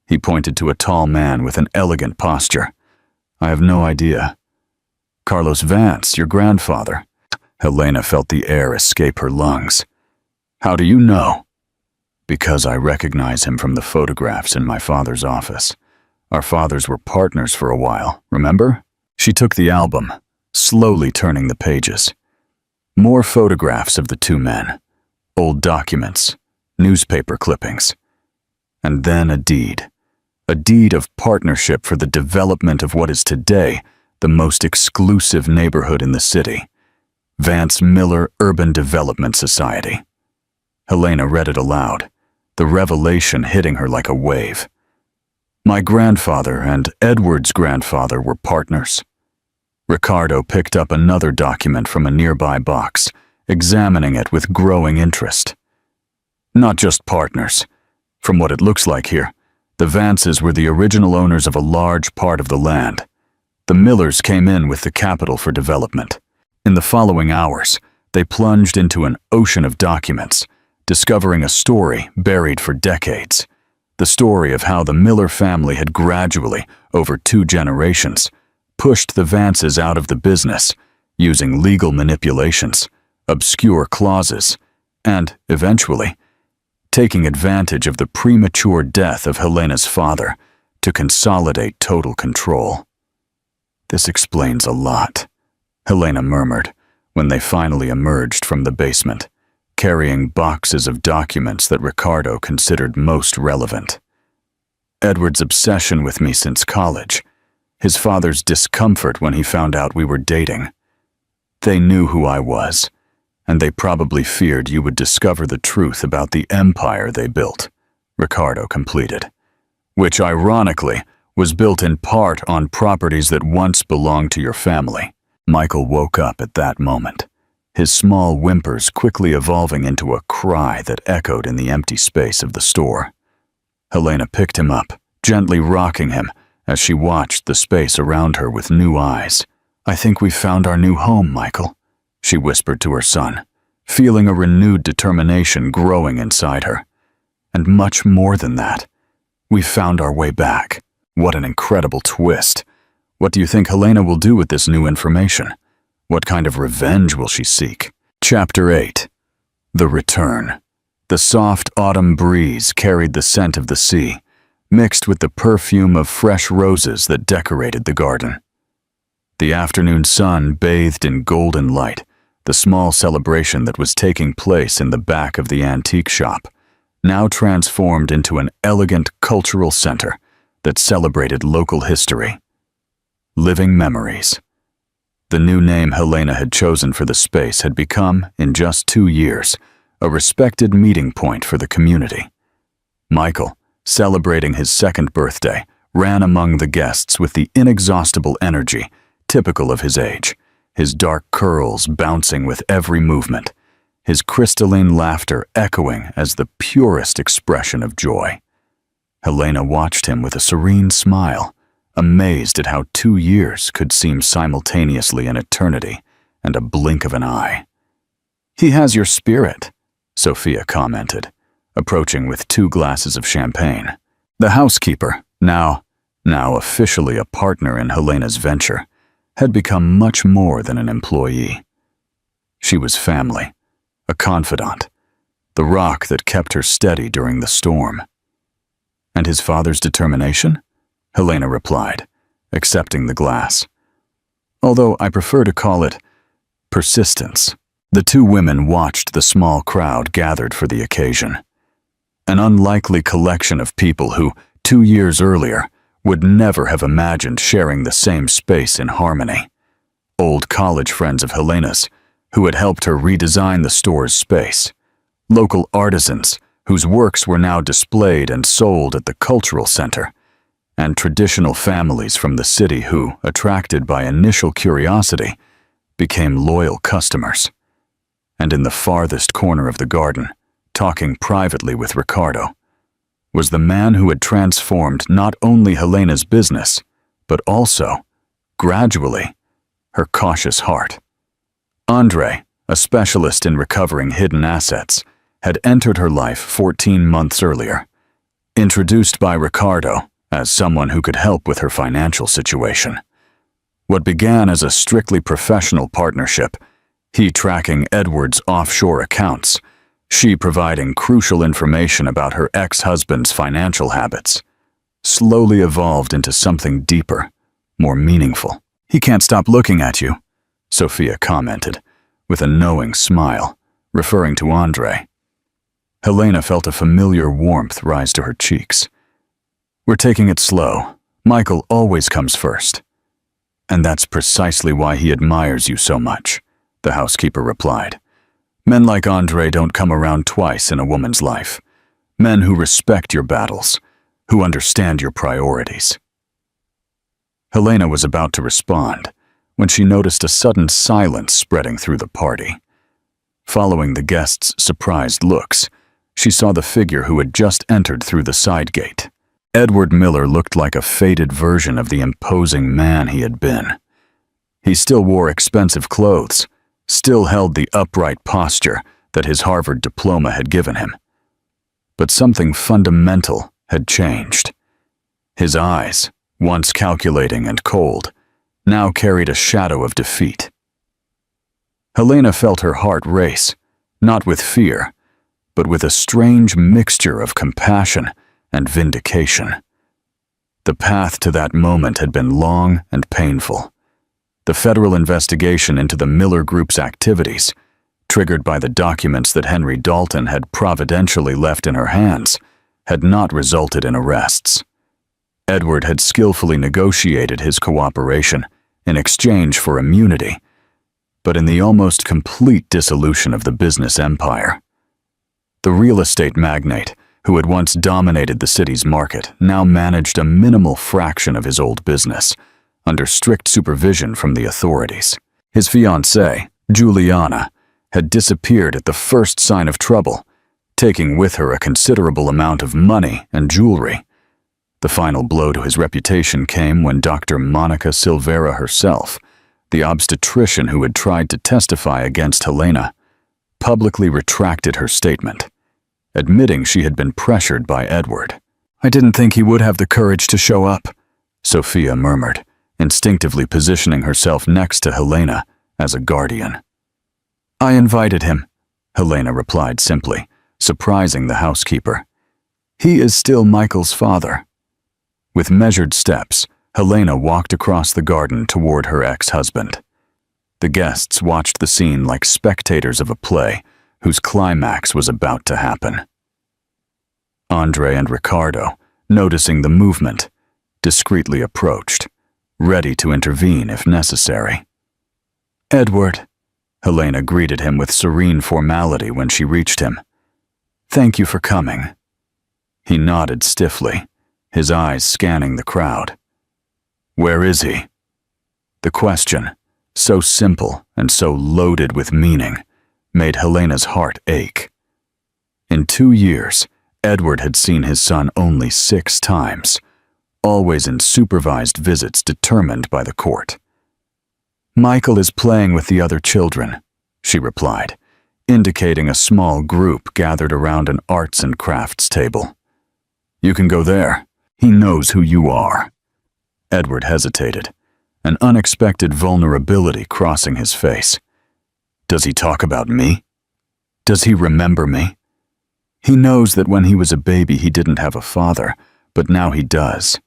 S1: He pointed to a tall man with an elegant posture. "I have no idea." "Carlos Vance, your grandfather." Helena felt the air escape her lungs. "How do you know?" "Because I recognize him from the photographs in my father's office. Our fathers were partners for a while, remember?" She took the album, slowly turning the pages. More photographs of the two men, old documents, newspaper clippings, and then a deed of partnership for the development of what is today the most exclusive neighborhood in the city, Vance Miller Urban Development Society. Helena read it aloud, the revelation hitting her like a wave. "My grandfather and Edward's grandfather were partners." Ricardo picked up another document from a nearby box, examining it with growing interest. "Not just partners. From what it looks like here, the Vances were the original owners of a large part of the land. The Millers came in with the capital for development. In the following hours, they plunged into an ocean of documents, discovering a story buried for decades. The story of how the Miller family had gradually, over 2 generations, pushed the Vances out of the business, using legal manipulations, obscure clauses, and, eventually, taking advantage of the premature death of Helena's father to consolidate total control. "This explains a lot," Helena murmured when they finally emerged from the basement, carrying boxes of documents that Ricardo considered most relevant. "Edward's obsession with me since college, his father's discomfort when he found out we were dating. They knew who I was, and they probably feared you would discover the truth about the empire they built," Ricardo completed, "which ironically was built in part on properties that once belonged to your family." Michael woke up at that moment, his small whimpers quickly evolving into a cry that echoed in the empty space of the store. Helena picked him up, gently rocking him as she watched the space around her with new eyes. "I think we've found our new home, Michael," she whispered to her son, feeling a renewed determination growing inside her. "And much more than that, we've found our way back." What an incredible twist. What do you think Helena will do with this new information? What kind of revenge will she seek? Chapter 8. The Return. The soft autumn breeze carried the scent of the sea, mixed with the perfume of fresh roses that decorated the garden. The afternoon sun bathed in golden light The small celebration that was taking place in the back of the antique shop now transformed into an elegant cultural center that celebrated local history. Living memories. The new name Helena had chosen for the space had become, in just 2 years, a respected meeting point for the community. Michael, celebrating his 2nd birthday, ran among the guests with the inexhaustible energy typical of his age, his dark curls bouncing with every movement, his crystalline laughter echoing as the purest expression of joy. Helena watched him with a serene smile, amazed at how 2 years could seem simultaneously an eternity and a blink of an eye. "He has your spirit," Sophia commented, approaching with 2 glasses of champagne. The housekeeper, now officially a partner in Helena's venture, had become much more than an employee. She was family, a confidant, the rock that kept her steady during the storm. "And his father's determination?" Helena replied, accepting the glass. "Although I prefer to call it persistence." The 2 women watched the small crowd gathered for the occasion. An unlikely collection of people who, 2 years earlier, would never have imagined sharing the same space in harmony. Old college friends of Helena's, who had helped her redesign the store's space. Local artisans, whose works were now displayed and sold at the cultural center. And traditional families from the city who, attracted by initial curiosity, became loyal customers. And in the farthest corner of the garden, talking privately with Ricardo, was the man who had transformed not only Helena's business, but also, gradually, her cautious heart. Andre, a specialist in recovering hidden assets, had entered her life 14 months earlier, introduced by Ricardo as someone who could help with her financial situation. What began as a strictly professional partnership, he tracking Edward's offshore accounts, she providing crucial information about her ex-husband's financial habits, slowly evolved into something deeper, more meaningful. "He can't stop looking at you," Sophia commented, with a knowing smile, referring to Andre. Helena felt a familiar warmth rise to her cheeks. "We're taking it slow. Michael always comes first." "And that's precisely why he admires you so much," the housekeeper replied. "Men like Andre don't come around twice in a woman's life. Men who respect your battles, who understand your priorities." Helena was about to respond when she noticed a sudden silence spreading through the party. Following the guests' surprised looks, she saw the figure who had just entered through the side gate. Edward Miller looked like a faded version of the imposing man he had been. He still wore expensive clothes, still held the upright posture that his Harvard diploma had given him. But something fundamental had changed. His eyes, once calculating and cold, now carried a shadow of defeat. Helena felt her heart race, not with fear, but with a strange mixture of compassion and vindication. The path to that moment had been long and painful. The federal investigation into the Miller Group's activities, triggered by the documents that Henry Dalton had providentially left in her hands, had not resulted in arrests. Edward had skillfully negotiated his cooperation in exchange for immunity, but in the almost complete dissolution of the business empire. The real estate magnate, who had once dominated the city's market, now managed a minimal fraction of his old business, under strict supervision from the authorities. His fiancée, Juliana, had disappeared at the first sign of trouble, taking with her a considerable amount of money and jewelry. The final blow to his reputation came when Dr. Monica Silvera herself, the obstetrician who had tried to testify against Helena, publicly retracted her statement, admitting she had been pressured by Edward. "I didn't think he would have the courage to show up," Sophia murmured, instinctively positioning herself next to Helena as a guardian. "I invited him," Helena replied simply, surprising the housekeeper. "He is still Michael's father." With measured steps, Helena walked across the garden toward her ex-husband. The guests watched the scene like spectators of a play whose climax was about to happen. Andre and Ricardo, noticing the movement, discreetly approached, ready to intervene if necessary. "Edward," Helena greeted him with serene formality when she reached him. "Thank you for coming." He nodded stiffly, his eyes scanning the crowd. "Where is he?" The question, so simple and so loaded with meaning, made Helena's heart ache. In 2 years, Edward had seen his son only 6 times, always in supervised visits determined by the court. "Michael is playing with the other children," she replied, indicating a small group gathered around an arts and crafts table. "You can go there. He knows who you are." Edward hesitated, an unexpected vulnerability crossing his face. "Does he talk about me? Does he remember me?" "He knows that when he was a baby he didn't have a father, but now he does.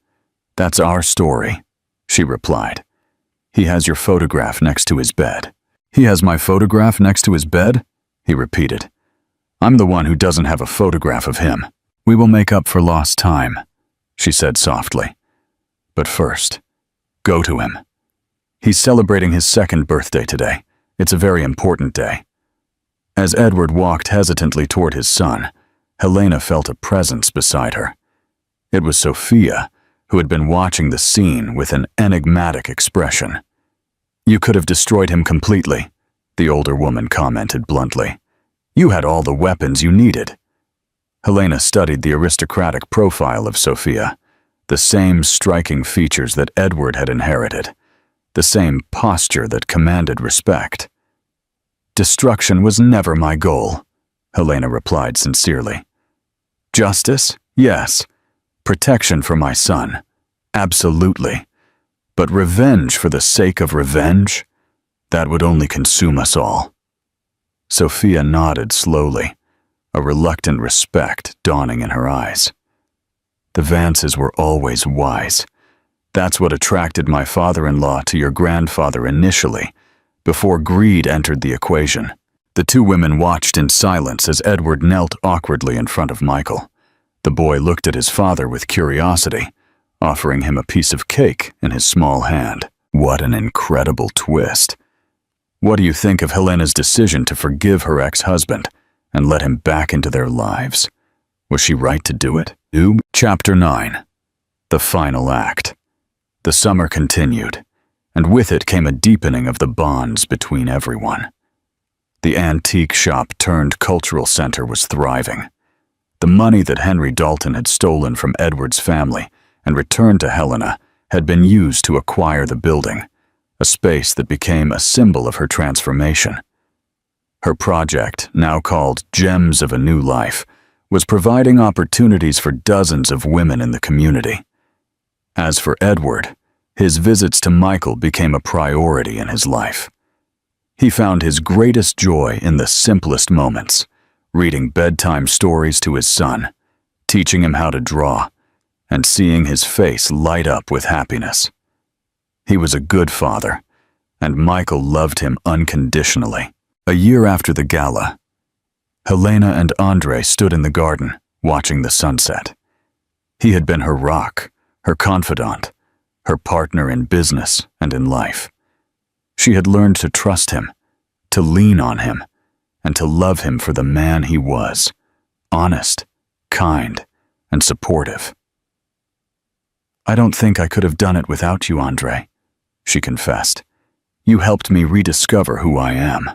S1: That's our story," she replied. "He has your photograph next to his bed." "He has my photograph next to his bed?" he repeated. "I'm the one who doesn't have a photograph of him. We will make up for lost time," she said softly. "But first, go to him. He's celebrating his 2nd birthday today. It's a very important day." As Edward walked hesitantly toward his son, Helena felt a presence beside her. It was Sophia, who had been watching the scene with an enigmatic expression. "You could have destroyed him completely," the older woman commented bluntly. "You had all the weapons you needed." Helena studied the aristocratic profile of Sophia, the same striking features that Edward had inherited, the same posture that commanded respect. "Destruction was never my goal," Helena replied sincerely. "Justice? Yes. Protection for my son? Absolutely. But revenge for the sake of revenge? That would only consume us all." Sophia nodded slowly, a reluctant respect dawning in her eyes. "The Vances were always wise. That's what attracted my father-in-law to your grandfather initially, before greed entered the equation." The 2 women watched in silence as Edward knelt awkwardly in front of Michael. The boy looked at his father with curiosity, offering him a piece of cake in his small hand. What an incredible twist. "What do you think of Helena's decision to forgive her ex-husband and let him back into their lives? Was she right to do it?" Chapter 9. The Final Act. The summer continued, and with it came a deepening of the bonds between everyone. The antique shop turned cultural center was thriving. The money that Henry Dalton had stolen from Edward's family and returned to Helena had been used to acquire the building, a space that became a symbol of her transformation. Her project, now called Gems of a New Life, was providing opportunities for dozens of women in the community. As for Edward, his visits to Michael became a priority in his life. He found his greatest joy in the simplest moments, reading bedtime stories to his son, teaching him how to draw, and seeing his face light up with happiness. He was a good father, and Michael loved him unconditionally. A year after the gala, Helena and Andre stood in the garden, watching the sunset. He had been her rock, her confidant, her partner in business and in life. She had learned to trust him, to lean on him, and to love him for the man he was, honest, kind, and supportive. "I don't think I could have done it without you, Andre," she confessed. "You helped me rediscover who I am."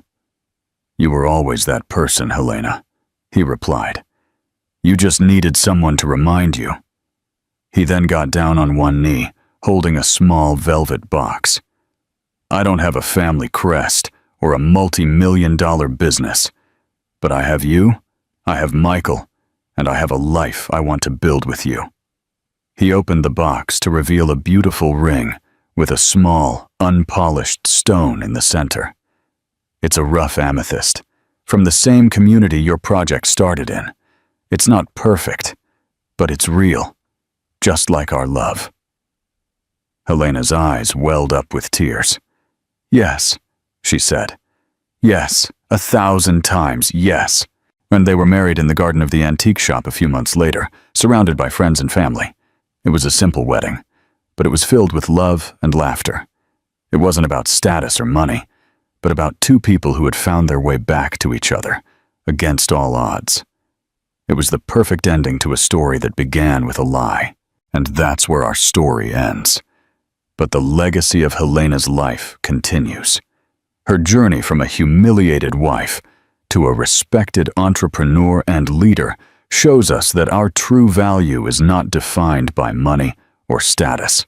S1: "You were always that person, Helena," he replied. "You just needed someone to remind you." He then got down on one knee, holding a small velvet box. "I don't have a family crest or a multi-million-dollar business, but I have you, I have Michael, and I have a life I want to build with you." He opened the box to reveal a beautiful ring with a small, unpolished stone in the center. "It's a rough amethyst, from the same community your project started in. It's not perfect, but it's real, just like our love." Helena's eyes welled up with tears. "Yes," she said. Yes, 1,000 times yes. And they were married in the garden of the antique shop a few months later, surrounded by friends and family. It was a simple wedding, but it was filled with love and laughter. It wasn't about status or money, but about two people who had found their way back to each other, against all odds. It was the perfect ending to a story that began with a lie, and that's where our story ends. But the legacy of Helena's life continues. Her journey from a humiliated wife to a respected entrepreneur and leader shows us that our true value is not defined by money or status,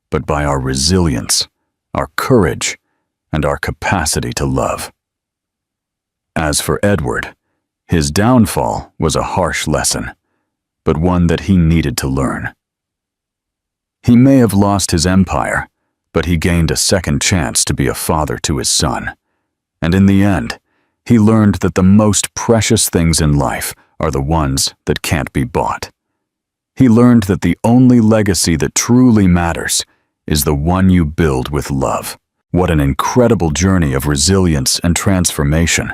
S1: but by our resilience, our courage, and our capacity to love. As for Edward, his downfall was a harsh lesson, but one that he needed to learn. He may have lost his empire, but he gained a second chance to be a father to his son. And in the end, he learned that the most precious things in life are the ones that can't be bought. He learned that the only legacy that truly matters is the one you build with love. What an incredible journey of resilience and transformation.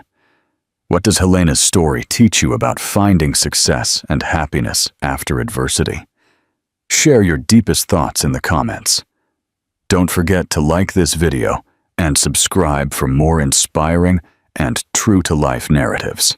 S1: What does Helena's story teach you about finding success and happiness after adversity? Share your deepest thoughts in the comments. Don't forget to like this video and subscribe for more inspiring and true-to-life narratives.